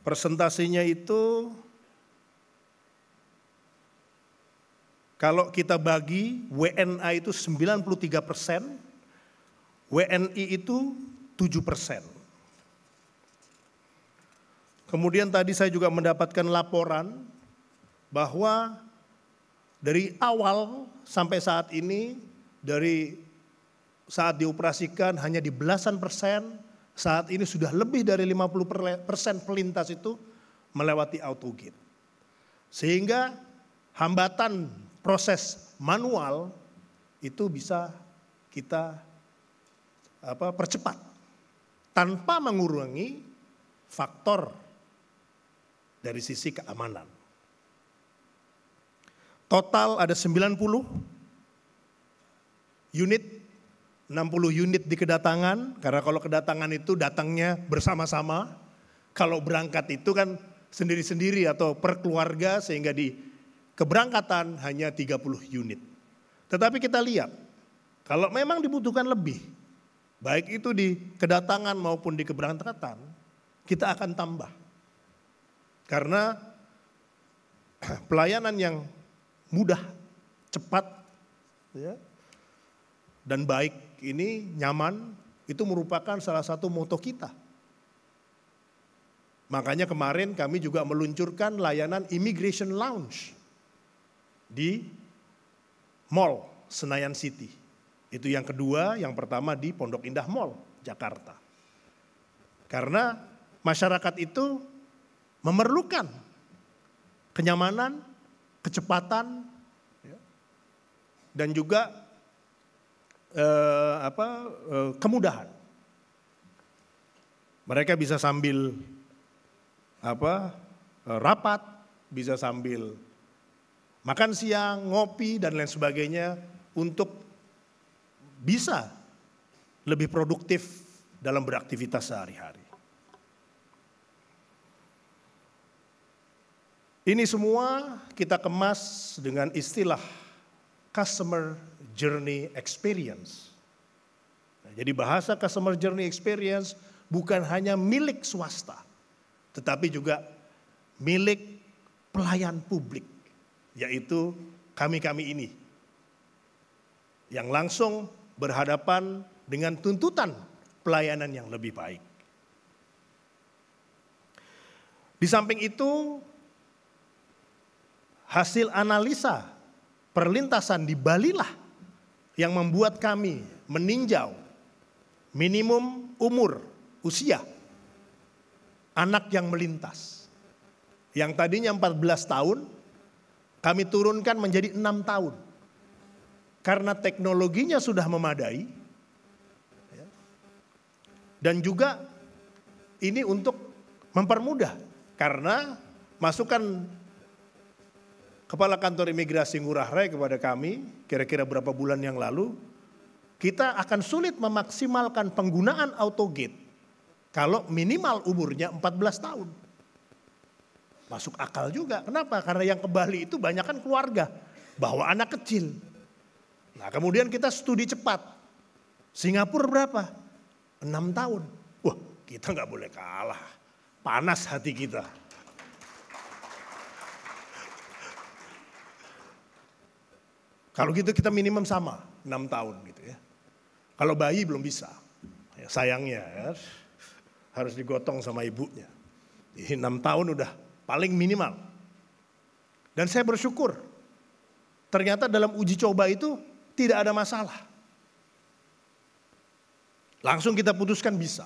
persentasenya itu kalau kita bagi WNA itu 93%, WNI itu 7%. Kemudian tadi saya juga mendapatkan laporan bahwa dari awal sampai saat ini, dari saat dioperasikan hanya di belasan persen, saat ini sudah lebih dari 50% pelintas itu melewati autogate. Sehingga hambatan proses manual itu bisa kita percepat tanpa mengurangi faktor dari sisi keamanan. Total ada 90 unit, 60 unit di kedatangan, karena kalau kedatangan itu datangnya bersama-sama, kalau berangkat itu kan sendiri-sendiri atau per keluarga, sehingga di keberangkatan hanya 30 unit. Tetapi kita lihat, kalau memang dibutuhkan lebih, baik itu di kedatangan maupun di keberangkatan, kita akan tambah. Karena pelayanan yang mudah, cepat, ya, dan baik ini, nyaman, itu merupakan salah satu moto kita. Makanya kemarin kami juga meluncurkan layanan Immigration Lounge di Mall Senayan City. Itu yang kedua, yang pertama di Pondok Indah Mall, Jakarta. Karena masyarakat itu memerlukan kenyamanan, kecepatan, dan juga kemudahan. Mereka bisa sambil rapat, bisa sambil makan siang, ngopi dan lain sebagainya untuk bisa lebih produktif dalam beraktivitas sehari-hari. Ini semua kita kemas dengan istilah Customer Journey Experience. Nah, jadi bahasa Customer Journey Experience bukan hanya milik swasta, tetapi juga milik pelayan publik, yaitu kami-kami ini, yang langsung berhadapan dengan tuntutan pelayanan yang lebih baik. Di samping itu, hasil analisa perlintasan di Bali lah yang membuat kami meninjau minimum usia anak yang melintas. Yang tadinya 14 tahun, kami turunkan menjadi 6 tahun. Karena teknologinya sudah memadai, dan juga ini untuk mempermudah, karena masukan Kepala Kantor Imigrasi Ngurah Rai kepada kami, kira-kira berapa bulan yang lalu, kita akan sulit memaksimalkan penggunaan autogate kalau minimal umurnya 14 tahun. Masuk akal juga. Kenapa? Karena yang ke Bali itu banyak kan keluarga, bawa anak kecil. Nah, kemudian kita studi cepat. Singapura berapa? 6 tahun. Wah, kita nggak boleh kalah. Panas hati kita. Kalau gitu kita minimum sama, 6 tahun gitu ya. Kalau bayi belum bisa, ya, sayangnya ya, harus digotong sama ibunya. Jadi 6 tahun udah paling minimal. Dan saya bersyukur, ternyata dalam uji coba itu tidak ada masalah. Langsung kita putuskan bisa.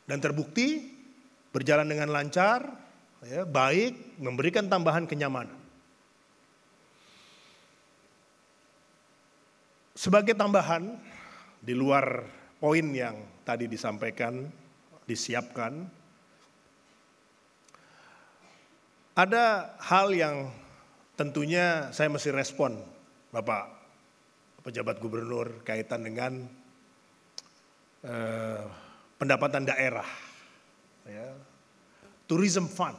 Dan terbukti berjalan dengan lancar, ya, baik, memberikan tambahan kenyamanan. Sebagai tambahan, di luar poin yang tadi disampaikan, disiapkan, ada hal yang tentunya saya mesti respon Bapak pejabat gubernur kaitan dengan pendapatan daerah, ya, tourism fund.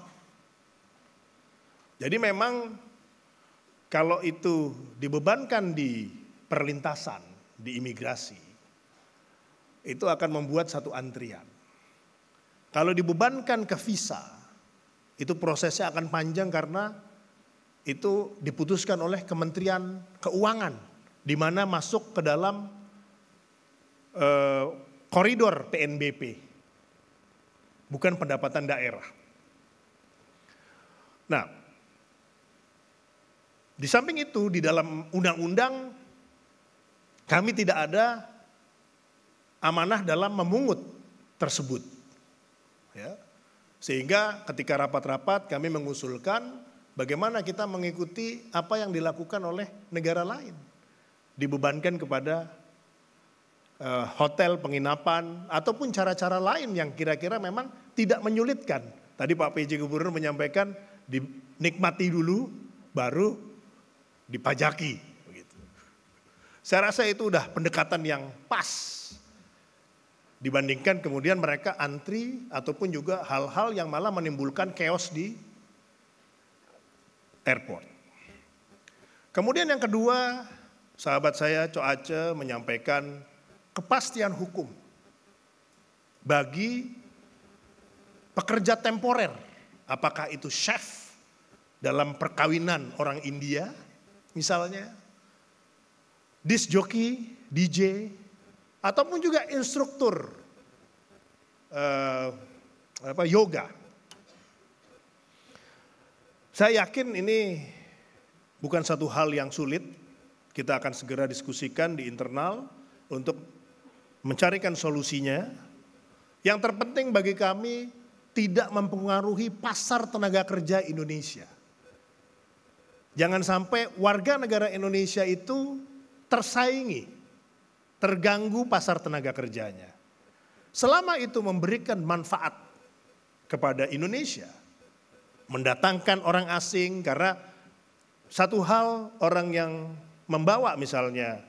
Jadi memang kalau itu dibebankan di perlintasan, di imigrasi, itu akan membuat satu antrian. Kalau dibebankan ke visa, itu prosesnya akan panjang karena itu diputuskan oleh Kementerian Keuangan, di mana masuk ke dalam koridor PNBP, bukan pendapatan daerah. Nah, di samping itu di dalam undang-undang kami tidak ada amanah dalam memungut tersebut. Ya. Sehingga ketika rapat-rapat kami mengusulkan bagaimana kita mengikuti apa yang dilakukan oleh negara lain. Dibebankan kepada hotel, penginapan, ataupun cara-cara lain yang kira-kira memang tidak menyulitkan. Tadi Pak PJ Gubernur menyampaikan dinikmati dulu, baru dipajaki. Begitu. Saya rasa itu udah pendekatan yang pas. Dibandingkan kemudian mereka antri ataupun juga hal-hal yang malah menimbulkan chaos di airport. Kemudian yang kedua, sahabat saya Cok Aceh menyampaikan kepastian hukum bagi pekerja temporer. Apakah itu chef dalam perkawinan orang India misalnya, disc jockey, DJ, ataupun juga instruktur yoga. Saya yakin ini bukan satu hal yang sulit. Kita akan segera diskusikan di internal untuk mencarikan solusinya. Yang terpenting bagi kami tidak mempengaruhi pasar tenaga kerja Indonesia. Jangan sampai warga negara Indonesia itu tersaingi, terganggu pasar tenaga kerjanya. Selama itu memberikan manfaat kepada Indonesia, mendatangkan orang asing, karena satu hal orang yang membawa misalnya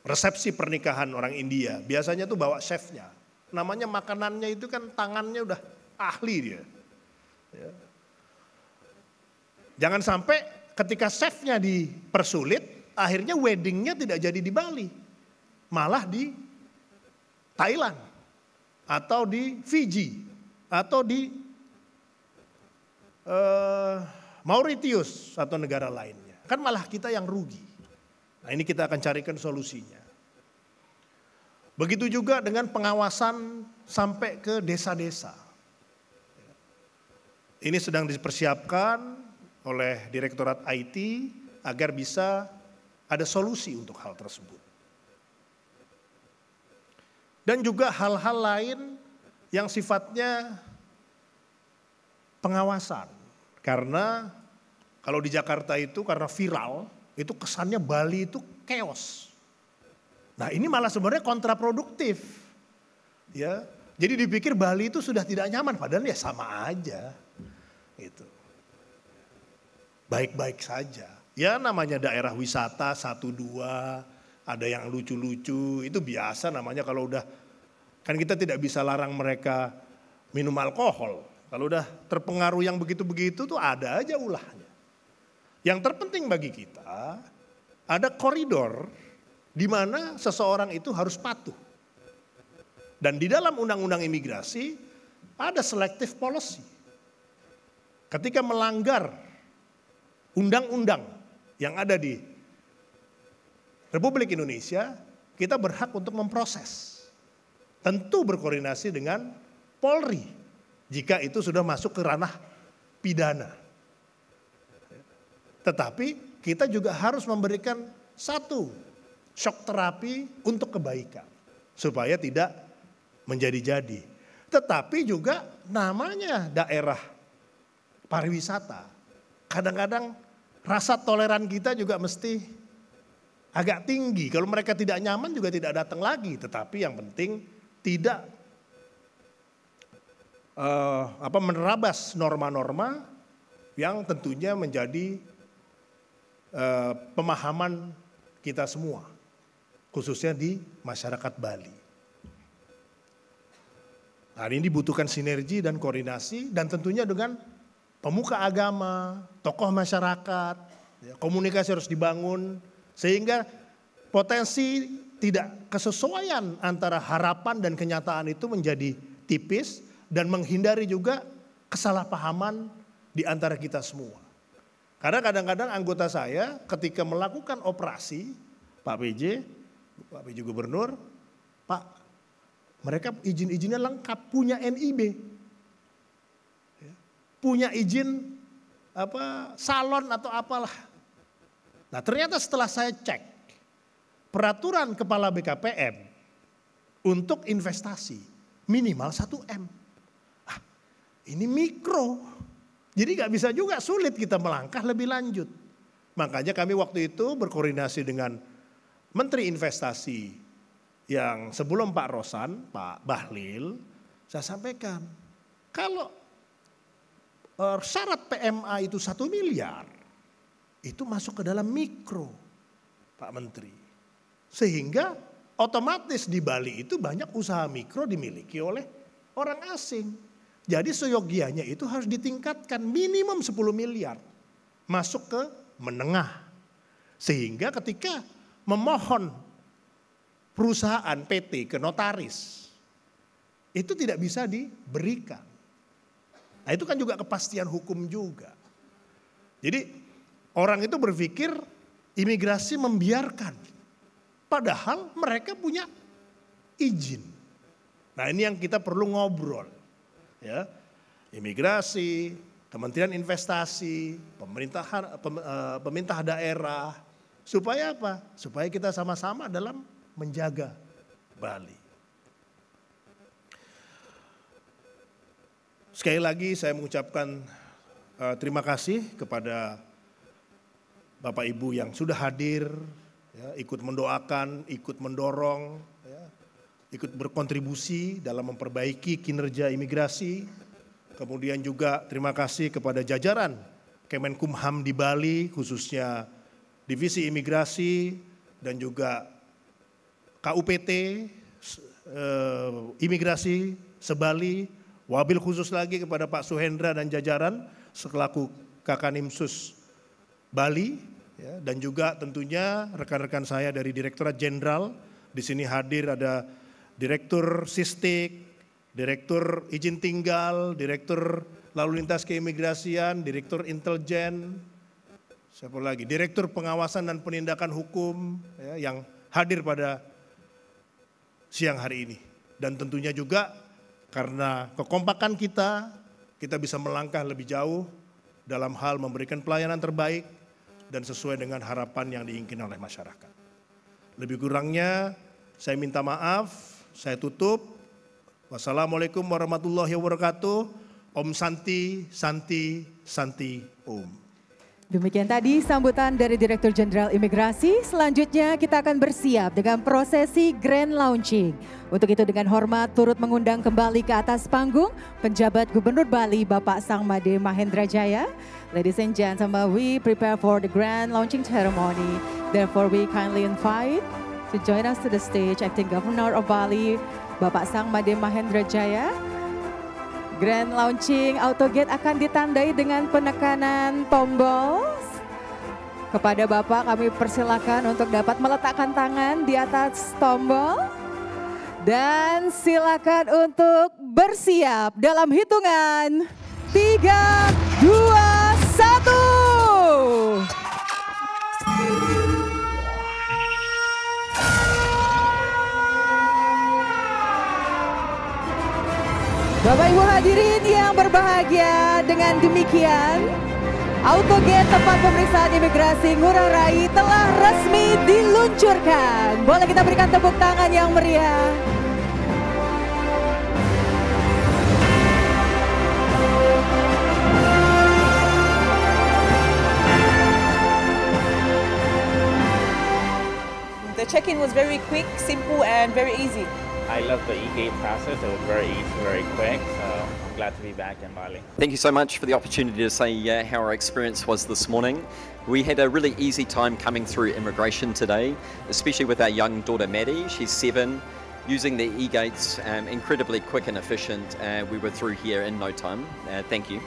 resepsi pernikahan orang India, biasanya tuh bawa chefnya. Namanya makanannya itu kan tangannya udah ahli dia. Ya. Jangan sampai ketika chefnya dipersulit, akhirnya weddingnya tidak jadi di Bali. Malah di Thailand, atau di Fiji, atau di Mauritius atau negara lainnya. Kan malah kita yang rugi. Nah ini kita akan carikan solusinya. Begitu juga dengan pengawasan sampai ke desa-desa. Ini sedang dipersiapkan oleh Direktorat IT agar bisa ada solusi untuk hal tersebut. Dan juga hal-hal lain yang sifatnya pengawasan. Karena kalau di Jakarta itu karena viral, itu kesannya Bali itu chaos. Nah ini malah sebenarnya kontraproduktif. Ya, jadi dipikir Bali itu sudah tidak nyaman, padahal ya sama aja. Gitu. Baik-baik saja. Ya namanya daerah wisata 1-2, ada yang lucu-lucu, itu biasa namanya kalau udah, kan kita tidak bisa larang mereka minum alkohol. Kalau udah terpengaruh yang begitu-begitu tuh ada aja ulahnya. Yang terpenting bagi kita, ada koridor di mana seseorang itu harus patuh. Dan di dalam undang-undang imigrasi ada selective policy. Ketika melanggar undang-undang yang ada di Republik Indonesia, kita berhak untuk memproses. Tentu berkoordinasi dengan Polri jika itu sudah masuk ke ranah pidana. Tetapi kita juga harus memberikan satu shock terapi untuk kebaikan supaya tidak menjadi-jadi. Tetapi juga namanya daerah pariwisata. Kadang-kadang rasa toleran kita juga mesti agak tinggi. Kalau mereka tidak nyaman juga tidak datang lagi. Tetapi yang penting tidak menerabas norma-norma yang tentunya menjadi pemahaman kita semua, khususnya di masyarakat Bali. Hari ini dibutuhkan sinergi dan koordinasi dan tentunya dengan pemuka agama, tokoh masyarakat, komunikasi harus dibangun sehingga potensi tidak kesesuaian antara harapan dan kenyataan itu menjadi tipis dan menghindari juga kesalahpahaman di antara kita semua. Karena kadang-kadang anggota saya ketika melakukan operasi, Pak PJ Gubernur, Pak, mereka izin-izinnya lengkap, punya NIB, punya izin salon atau apalah. Nah ternyata setelah saya cek peraturan kepala BKPM untuk investasi minimal 1M. Ini mikro, jadi gak bisa juga, sulit kita melangkah lebih lanjut. Makanya kami waktu itu berkoordinasi dengan Menteri Investasi yang sebelum Pak Rosan, Pak Bahlil, saya sampaikan kalau syarat PMA itu 1 miliar, itu masuk ke dalam mikro, Pak Menteri. Sehingga otomatis di Bali itu banyak usaha mikro dimiliki oleh orang asing. Jadi seyogianya itu harus ditingkatkan minimum 10 miliar masuk ke menengah. Sehingga ketika memohon perusahaan PT ke notaris itu tidak bisa diberikan. Nah itu kan juga kepastian hukum juga. Jadi orang itu berpikir imigrasi membiarkan. Padahal mereka punya izin. Nah ini yang kita perlu ngobrol. Ya, imigrasi, Kementerian Investasi, pemerintah daerah, supaya apa? Supaya kita sama-sama dalam menjaga Bali. Sekali lagi saya mengucapkan terima kasih kepada Bapak Ibu yang sudah hadir, ya, ikut mendoakan, ikut mendorong, ikut berkontribusi dalam memperbaiki kinerja imigrasi. Kemudian juga terima kasih kepada jajaran Kemenkumham di Bali, khususnya Divisi Imigrasi dan juga KUPT Imigrasi Sebali. Wabil khusus lagi kepada Pak Suhendra dan jajaran selaku Kakanimsus Bali, ya, dan juga tentunya rekan-rekan saya dari Direktorat Jenderal. Di sini hadir ada Direktur Sistik, Direktur Izin Tinggal, Direktur Lalu Lintas Keimigrasian, Direktur Intelijen, siapa lagi? Direktur Pengawasan dan Penindakan Hukum, ya, yang hadir pada siang hari ini. Dan tentunya juga karena kekompakan kita bisa melangkah lebih jauh dalam hal memberikan pelayanan terbaik dan sesuai dengan harapan yang diinginkan oleh masyarakat. Lebih kurangnya saya minta maaf. Saya tutup. Wassalamualaikum warahmatullahi wabarakatuh. Om Santi, Santi, Santi, Om. Demikian tadi sambutan dari Direktur Jenderal Imigrasi. Selanjutnya kita akan bersiap dengan prosesi Grand Launching. Untuk itu dengan hormat turut mengundang kembali ke atas panggung penjabat Gubernur Bali Bapak Sangmade Mahendra Jaya. Ladies and gentlemen, we prepare for the Grand Launching ceremony. Therefore we kindly invite to join us to the stage Acting Governor of Bali, Bapak Sangmade Mahendra Jaya. Grand Launching Autogate akan ditandai dengan penekanan tombol. Kepada Bapak kami persilakan untuk dapat meletakkan tangan di atas tombol. Dan silakan untuk bersiap dalam hitungan 3, 2, 1. Bapak Ibu hadirin yang berbahagia, dengan demikian Autogate tempat pemeriksaan imigrasi Ngurah Rai telah resmi diluncurkan. Boleh kita berikan tepuk tangan yang meriah. The check-in was very quick, simple and very easy. I love the e-gate process. It was very easy, very quick. So I'm glad to be back in Bali. Thank you so much for the opportunity to say how our experience was this morning. We had a really easy time coming through immigration today, especially with our young daughter Maddie. She's 7. Using the e-gates, incredibly quick and efficient. We were through here in no time. Thank you.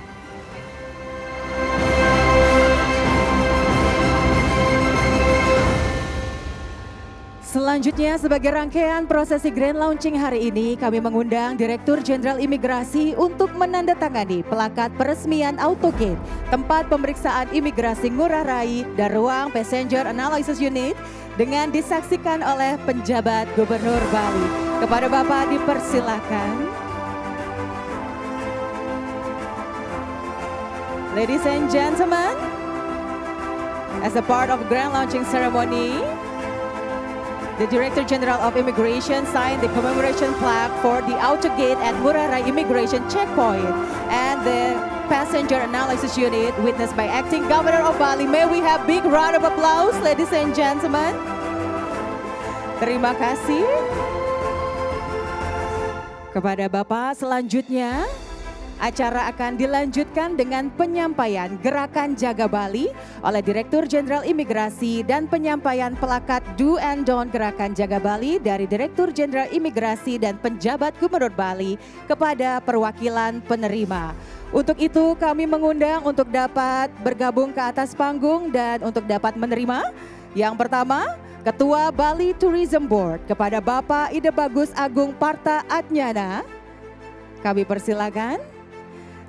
Selanjutnya, sebagai rangkaian prosesi Grand Launching hari ini, kami mengundang Direktur Jenderal Imigrasi untuk menandatangani plakat peresmian Autogate, tempat pemeriksaan imigrasi Ngurah Rai dan ruang Passenger Analysis Unit dengan disaksikan oleh penjabat Gubernur Bali. Kepada Bapak dipersilakan. Ladies and gentlemen, as a part of Grand Launching ceremony, the Director General of Immigration signed the commemoration plaque for the Autogate at Ngurah Rai Immigration Checkpoint and the Passenger Analysis Unit witnessed by Acting Governor of Bali. May we have big round of applause, ladies and gentlemen. Terima kasih. Kepada Bapak selanjutnya, acara akan dilanjutkan dengan penyampaian Gerakan Jaga Bali oleh Direktur Jenderal Imigrasi dan penyampaian plakat Do and Don't Gerakan Jaga Bali dari Direktur Jenderal Imigrasi dan penjabat Gubernur Bali kepada perwakilan penerima. Untuk itu kami mengundang untuk dapat bergabung ke atas panggung dan untuk dapat menerima. Yang pertama, Ketua Bali Tourism Board kepada Bapak Ide Bagus Agung Parta Adnyana. Kami persilakan.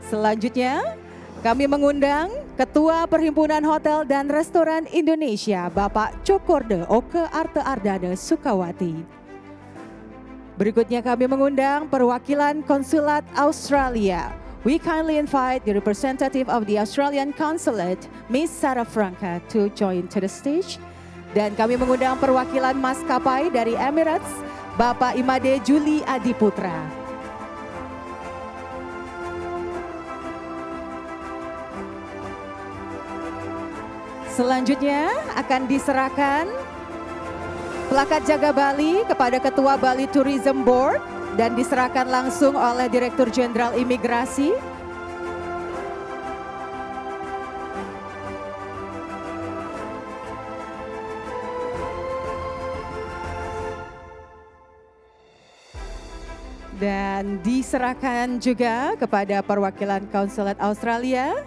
Selanjutnya, kami mengundang Ketua Perhimpunan Hotel dan Restoran Indonesia, Bapak Cokorde Oke Arte Ardana Sukawati. Berikutnya kami mengundang perwakilan Konsulat Australia. We kindly invite the representative of the Australian Consulate, Miss Sarah Franca, to join to the stage. Dan kami mengundang perwakilan maskapai dari Emirates, Bapak Imade Juli Adiputra. Selanjutnya akan diserahkan plakat Jaga Bali kepada Ketua Bali Tourism Board dan diserahkan langsung oleh Direktur Jenderal Imigrasi. Dan diserahkan juga kepada perwakilan Konsulat Australia.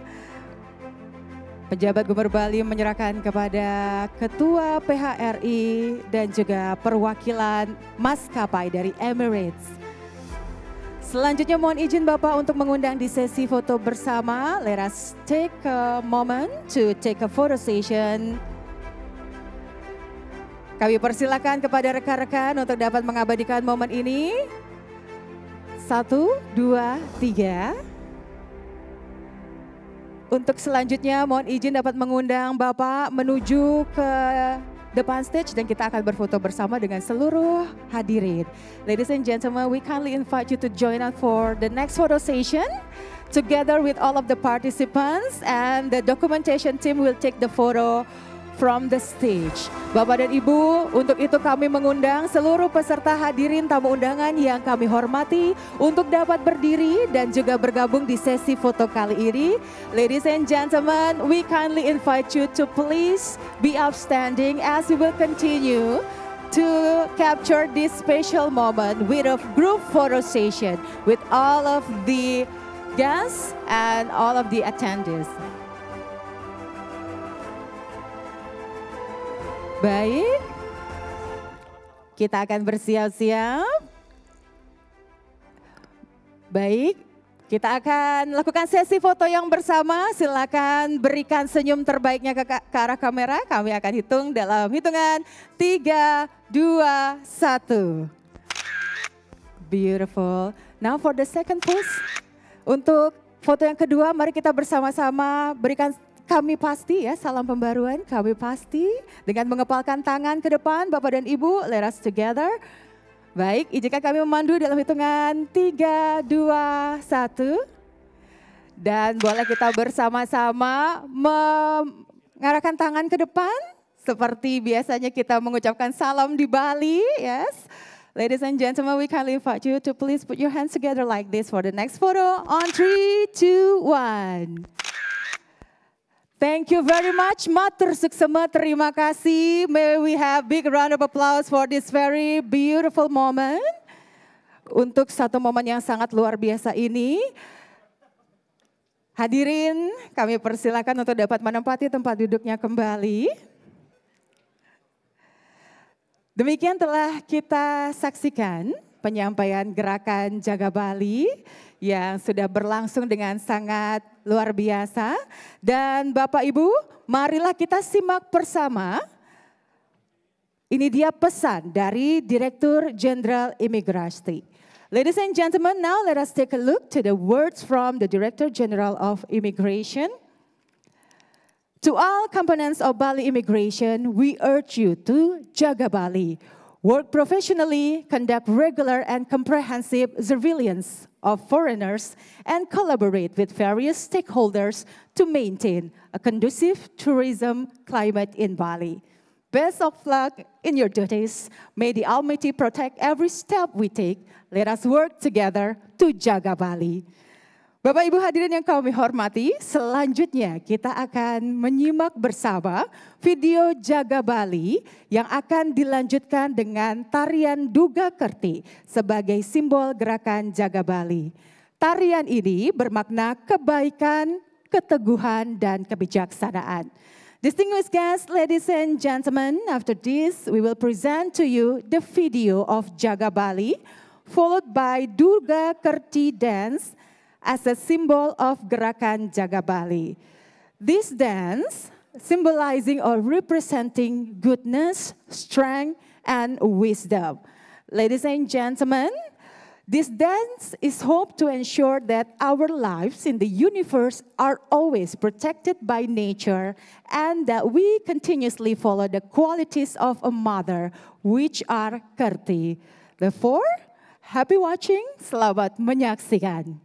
Pejabat Gubernur Bali menyerahkan kepada Ketua PHRI dan juga perwakilan maskapai dari Emirates. Selanjutnya mohon izin Bapak untuk mengundang di sesi foto bersama. Let us take a moment to take a photo session. Kami persilakan kepada rekan-rekan untuk dapat mengabadikan momen ini. 1, 2, 3. Untuk selanjutnya mohon izin dapat mengundang Bapak menuju ke depan stage dan kita akan berfoto bersama dengan seluruh hadirin. Ladies and gentlemen, we kindly invite you to join us for the next photo session. Together with all of the participants and the documentation team will take the photo from the stage. Bapak dan Ibu, untuk itu kami mengundang seluruh peserta hadirin tamu undangan yang kami hormati untuk dapat berdiri dan juga bergabung di sesi foto kali ini. Ladies and gentlemen, we kindly invite you to please be upstanding as we will continue to capture this special moment with a group photo session with all of the guests and all of the attendees. Baik, kita akan bersiap-siap. Baik, kita akan lakukan sesi foto yang bersama. Silakan berikan senyum terbaiknya ke arah kamera. Kami akan hitung dalam hitungan 3, 2, 1. Beautiful. Now for the second pose. Untuk foto yang kedua, mari kita bersama-sama berikan kami pasti ya, salam pembaruan, kami pasti dengan mengepalkan tangan ke depan Bapak dan Ibu, let us together. Baik, izinkan kami memandu dalam hitungan 3, 2, 1. Dan boleh kita bersama-sama mengarahkan tangan ke depan seperti biasanya kita mengucapkan salam di Bali, yes. Ladies and gentlemen, we kindly invite you to please put your hands together like this for the next photo. On 3, 2, 1. Thank you very much, Matur Suksema, terima kasih. May we have big round of applause for this very beautiful moment. Untuk satu momen yang sangat luar biasa ini. Hadirin, kami persilakan untuk dapat menempati tempat duduknya kembali. Demikian telah kita saksikan penyampaian gerakan Jaga Bali yang sudah berlangsung dengan sangat luar biasa. Dan Bapak Ibu, marilah kita simak bersama. Ini dia pesan dari Direktur Jenderal Imigrasi. Ladies and gentlemen, now let us take a look to the words from the Director General of Immigration. To all components of Bali immigration, we urge you to jaga Bali, work professionally, conduct regular and comprehensive surveillance of foreigners, and collaborate with various stakeholders to maintain a conducive tourism climate in Bali. Best of luck in your duties. May the Almighty protect every step we take. Let us work together to jaga Bali. Bapak Ibu hadirin yang kami hormati, selanjutnya kita akan menyimak bersama video Jaga Bali yang akan dilanjutkan dengan tarian Duga Kerti sebagai simbol gerakan Jaga Bali. Tarian ini bermakna kebaikan, keteguhan, dan kebijaksanaan. Distinguished guests, ladies and gentlemen, after this we will present to you the video of Jaga Bali, followed by Duga Kerti dance as a symbol of gerakan Jaga Bali. This dance symbolizing or representing goodness, strength, and wisdom. Ladies and gentlemen, this dance is hoped to ensure that our lives in the universe are always protected by nature and that we continuously follow the qualities of a mother, which are Kerti. Therefore, happy watching, selamat menyaksikan.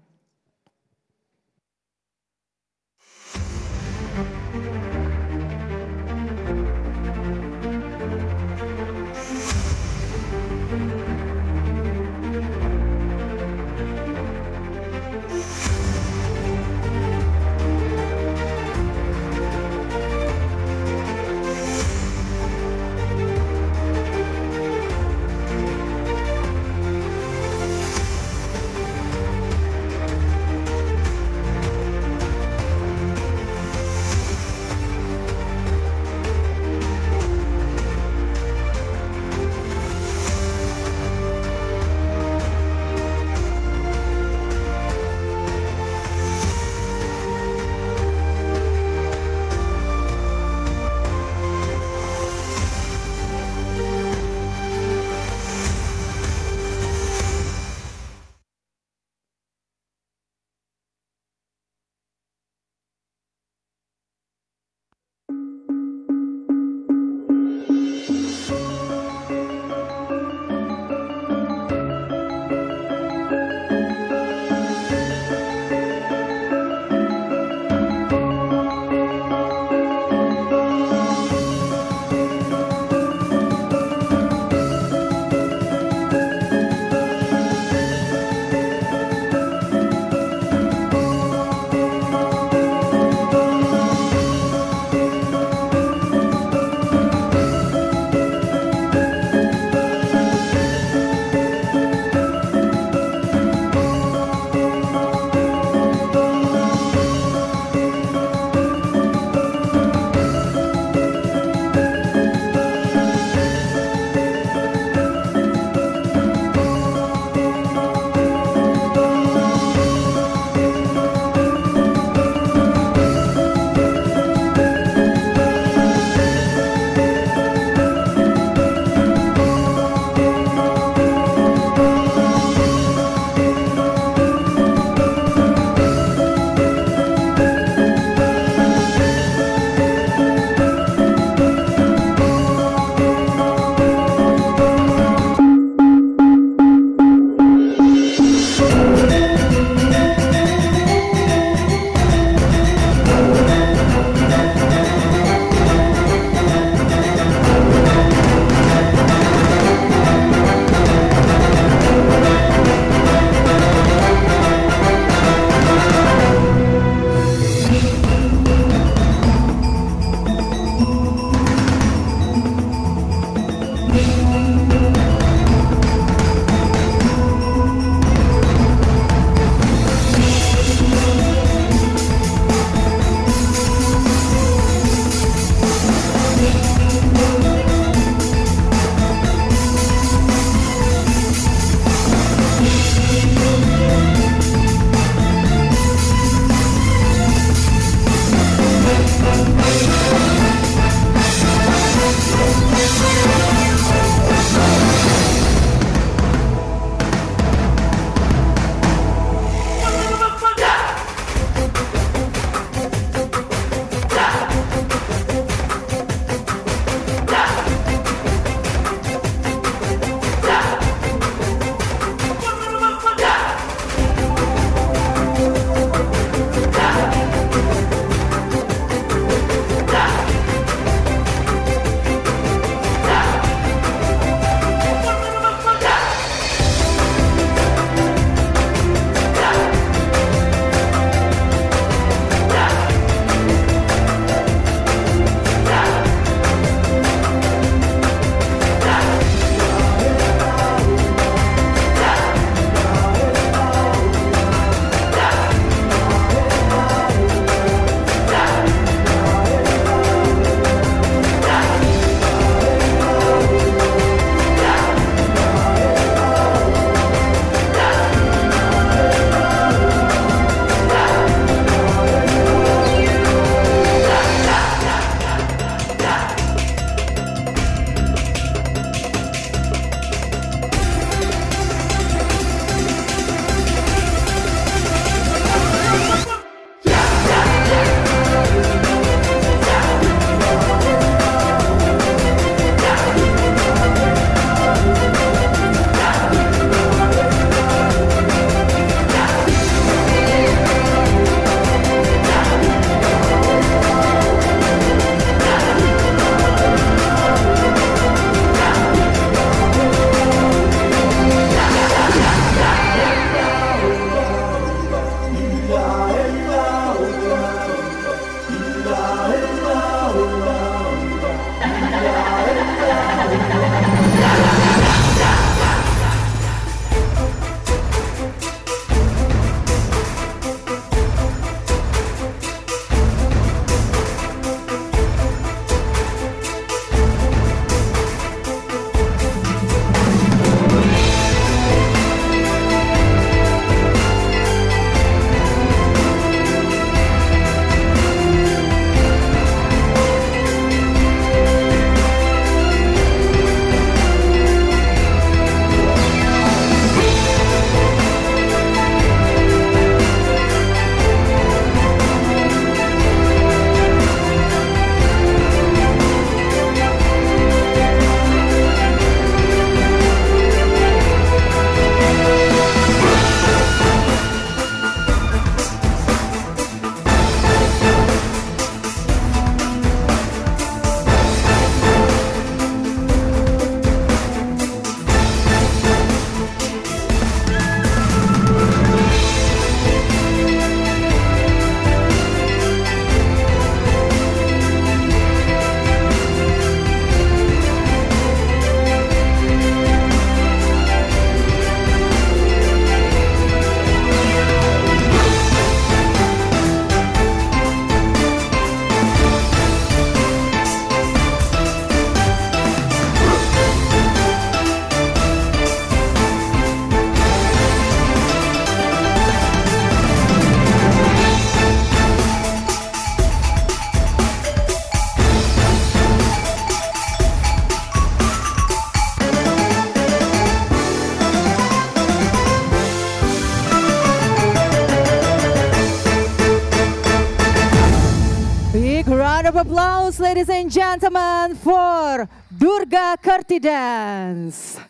of applause, ladies and gentlemen, for Durga Kartidans.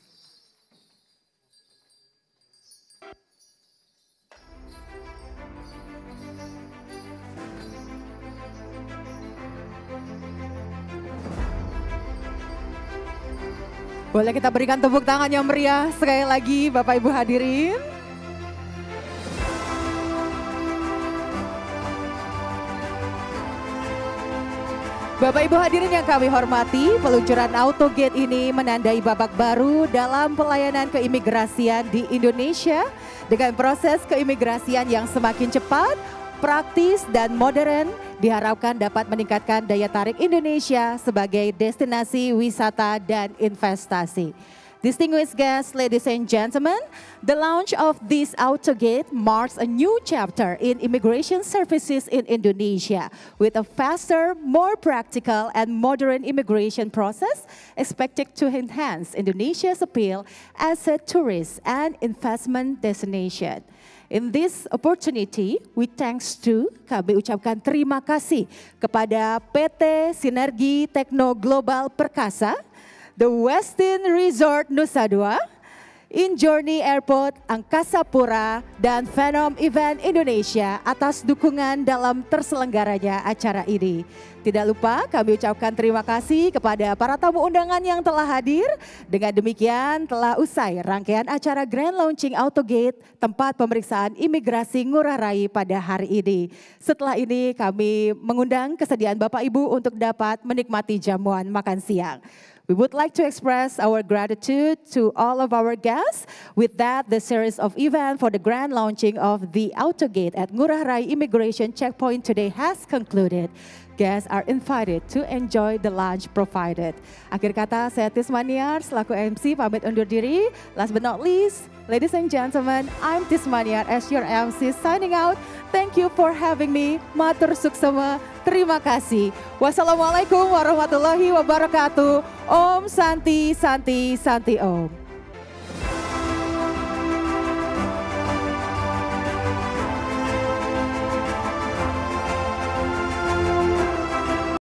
Boleh kita berikan tepuk tangan yang meriah sekali lagi Bapak Ibu hadirin. Bapak Ibu hadirin yang kami hormati, peluncuran AutoGate ini menandai babak baru dalam pelayanan keimigrasian di Indonesia dengan proses keimigrasian yang semakin cepat, praktis dan modern diharapkan dapat meningkatkan daya tarik Indonesia sebagai destinasi wisata dan investasi. Distinguished guests, ladies and gentlemen, the launch of this AutoGate marks a new chapter in immigration services in Indonesia with a faster, more practical and modern immigration process expected to enhance Indonesia's appeal as a tourist and investment destination. In this opportunity, kami ucapkan terima kasih kepada PT Sinergi Tekno Global Perkasa, The Westin Resort Nusa Dua, InJourney Airport Angkasa Pura, dan Phenom Event Indonesia atas dukungan dalam terselenggaranya acara ini. Tidak lupa kami ucapkan terima kasih kepada para tamu undangan yang telah hadir. Dengan demikian telah usai rangkaian acara Grand Launching AutoGate, tempat pemeriksaan imigrasi Ngurah Rai pada hari ini. Setelah ini kami mengundang kesediaan Bapak Ibu untuk dapat menikmati jamuan makan siang. We would like to express our gratitude to all of our guests. With that, the series of events for the grand launching of the AutoGate at Ngurah Rai Immigration Checkpoint today has concluded. Guests are invited to enjoy the lunch provided. Akhir kata, saya Tis Maniar selaku MC pamit undur diri. Last but not least, ladies and gentlemen, I'm Tis Maniar as your MC signing out. Thank you for having me. Matur suksema. Terima kasih. Wassalamualaikum warahmatullahi wabarakatuh. Om Santi Santi Santi Om.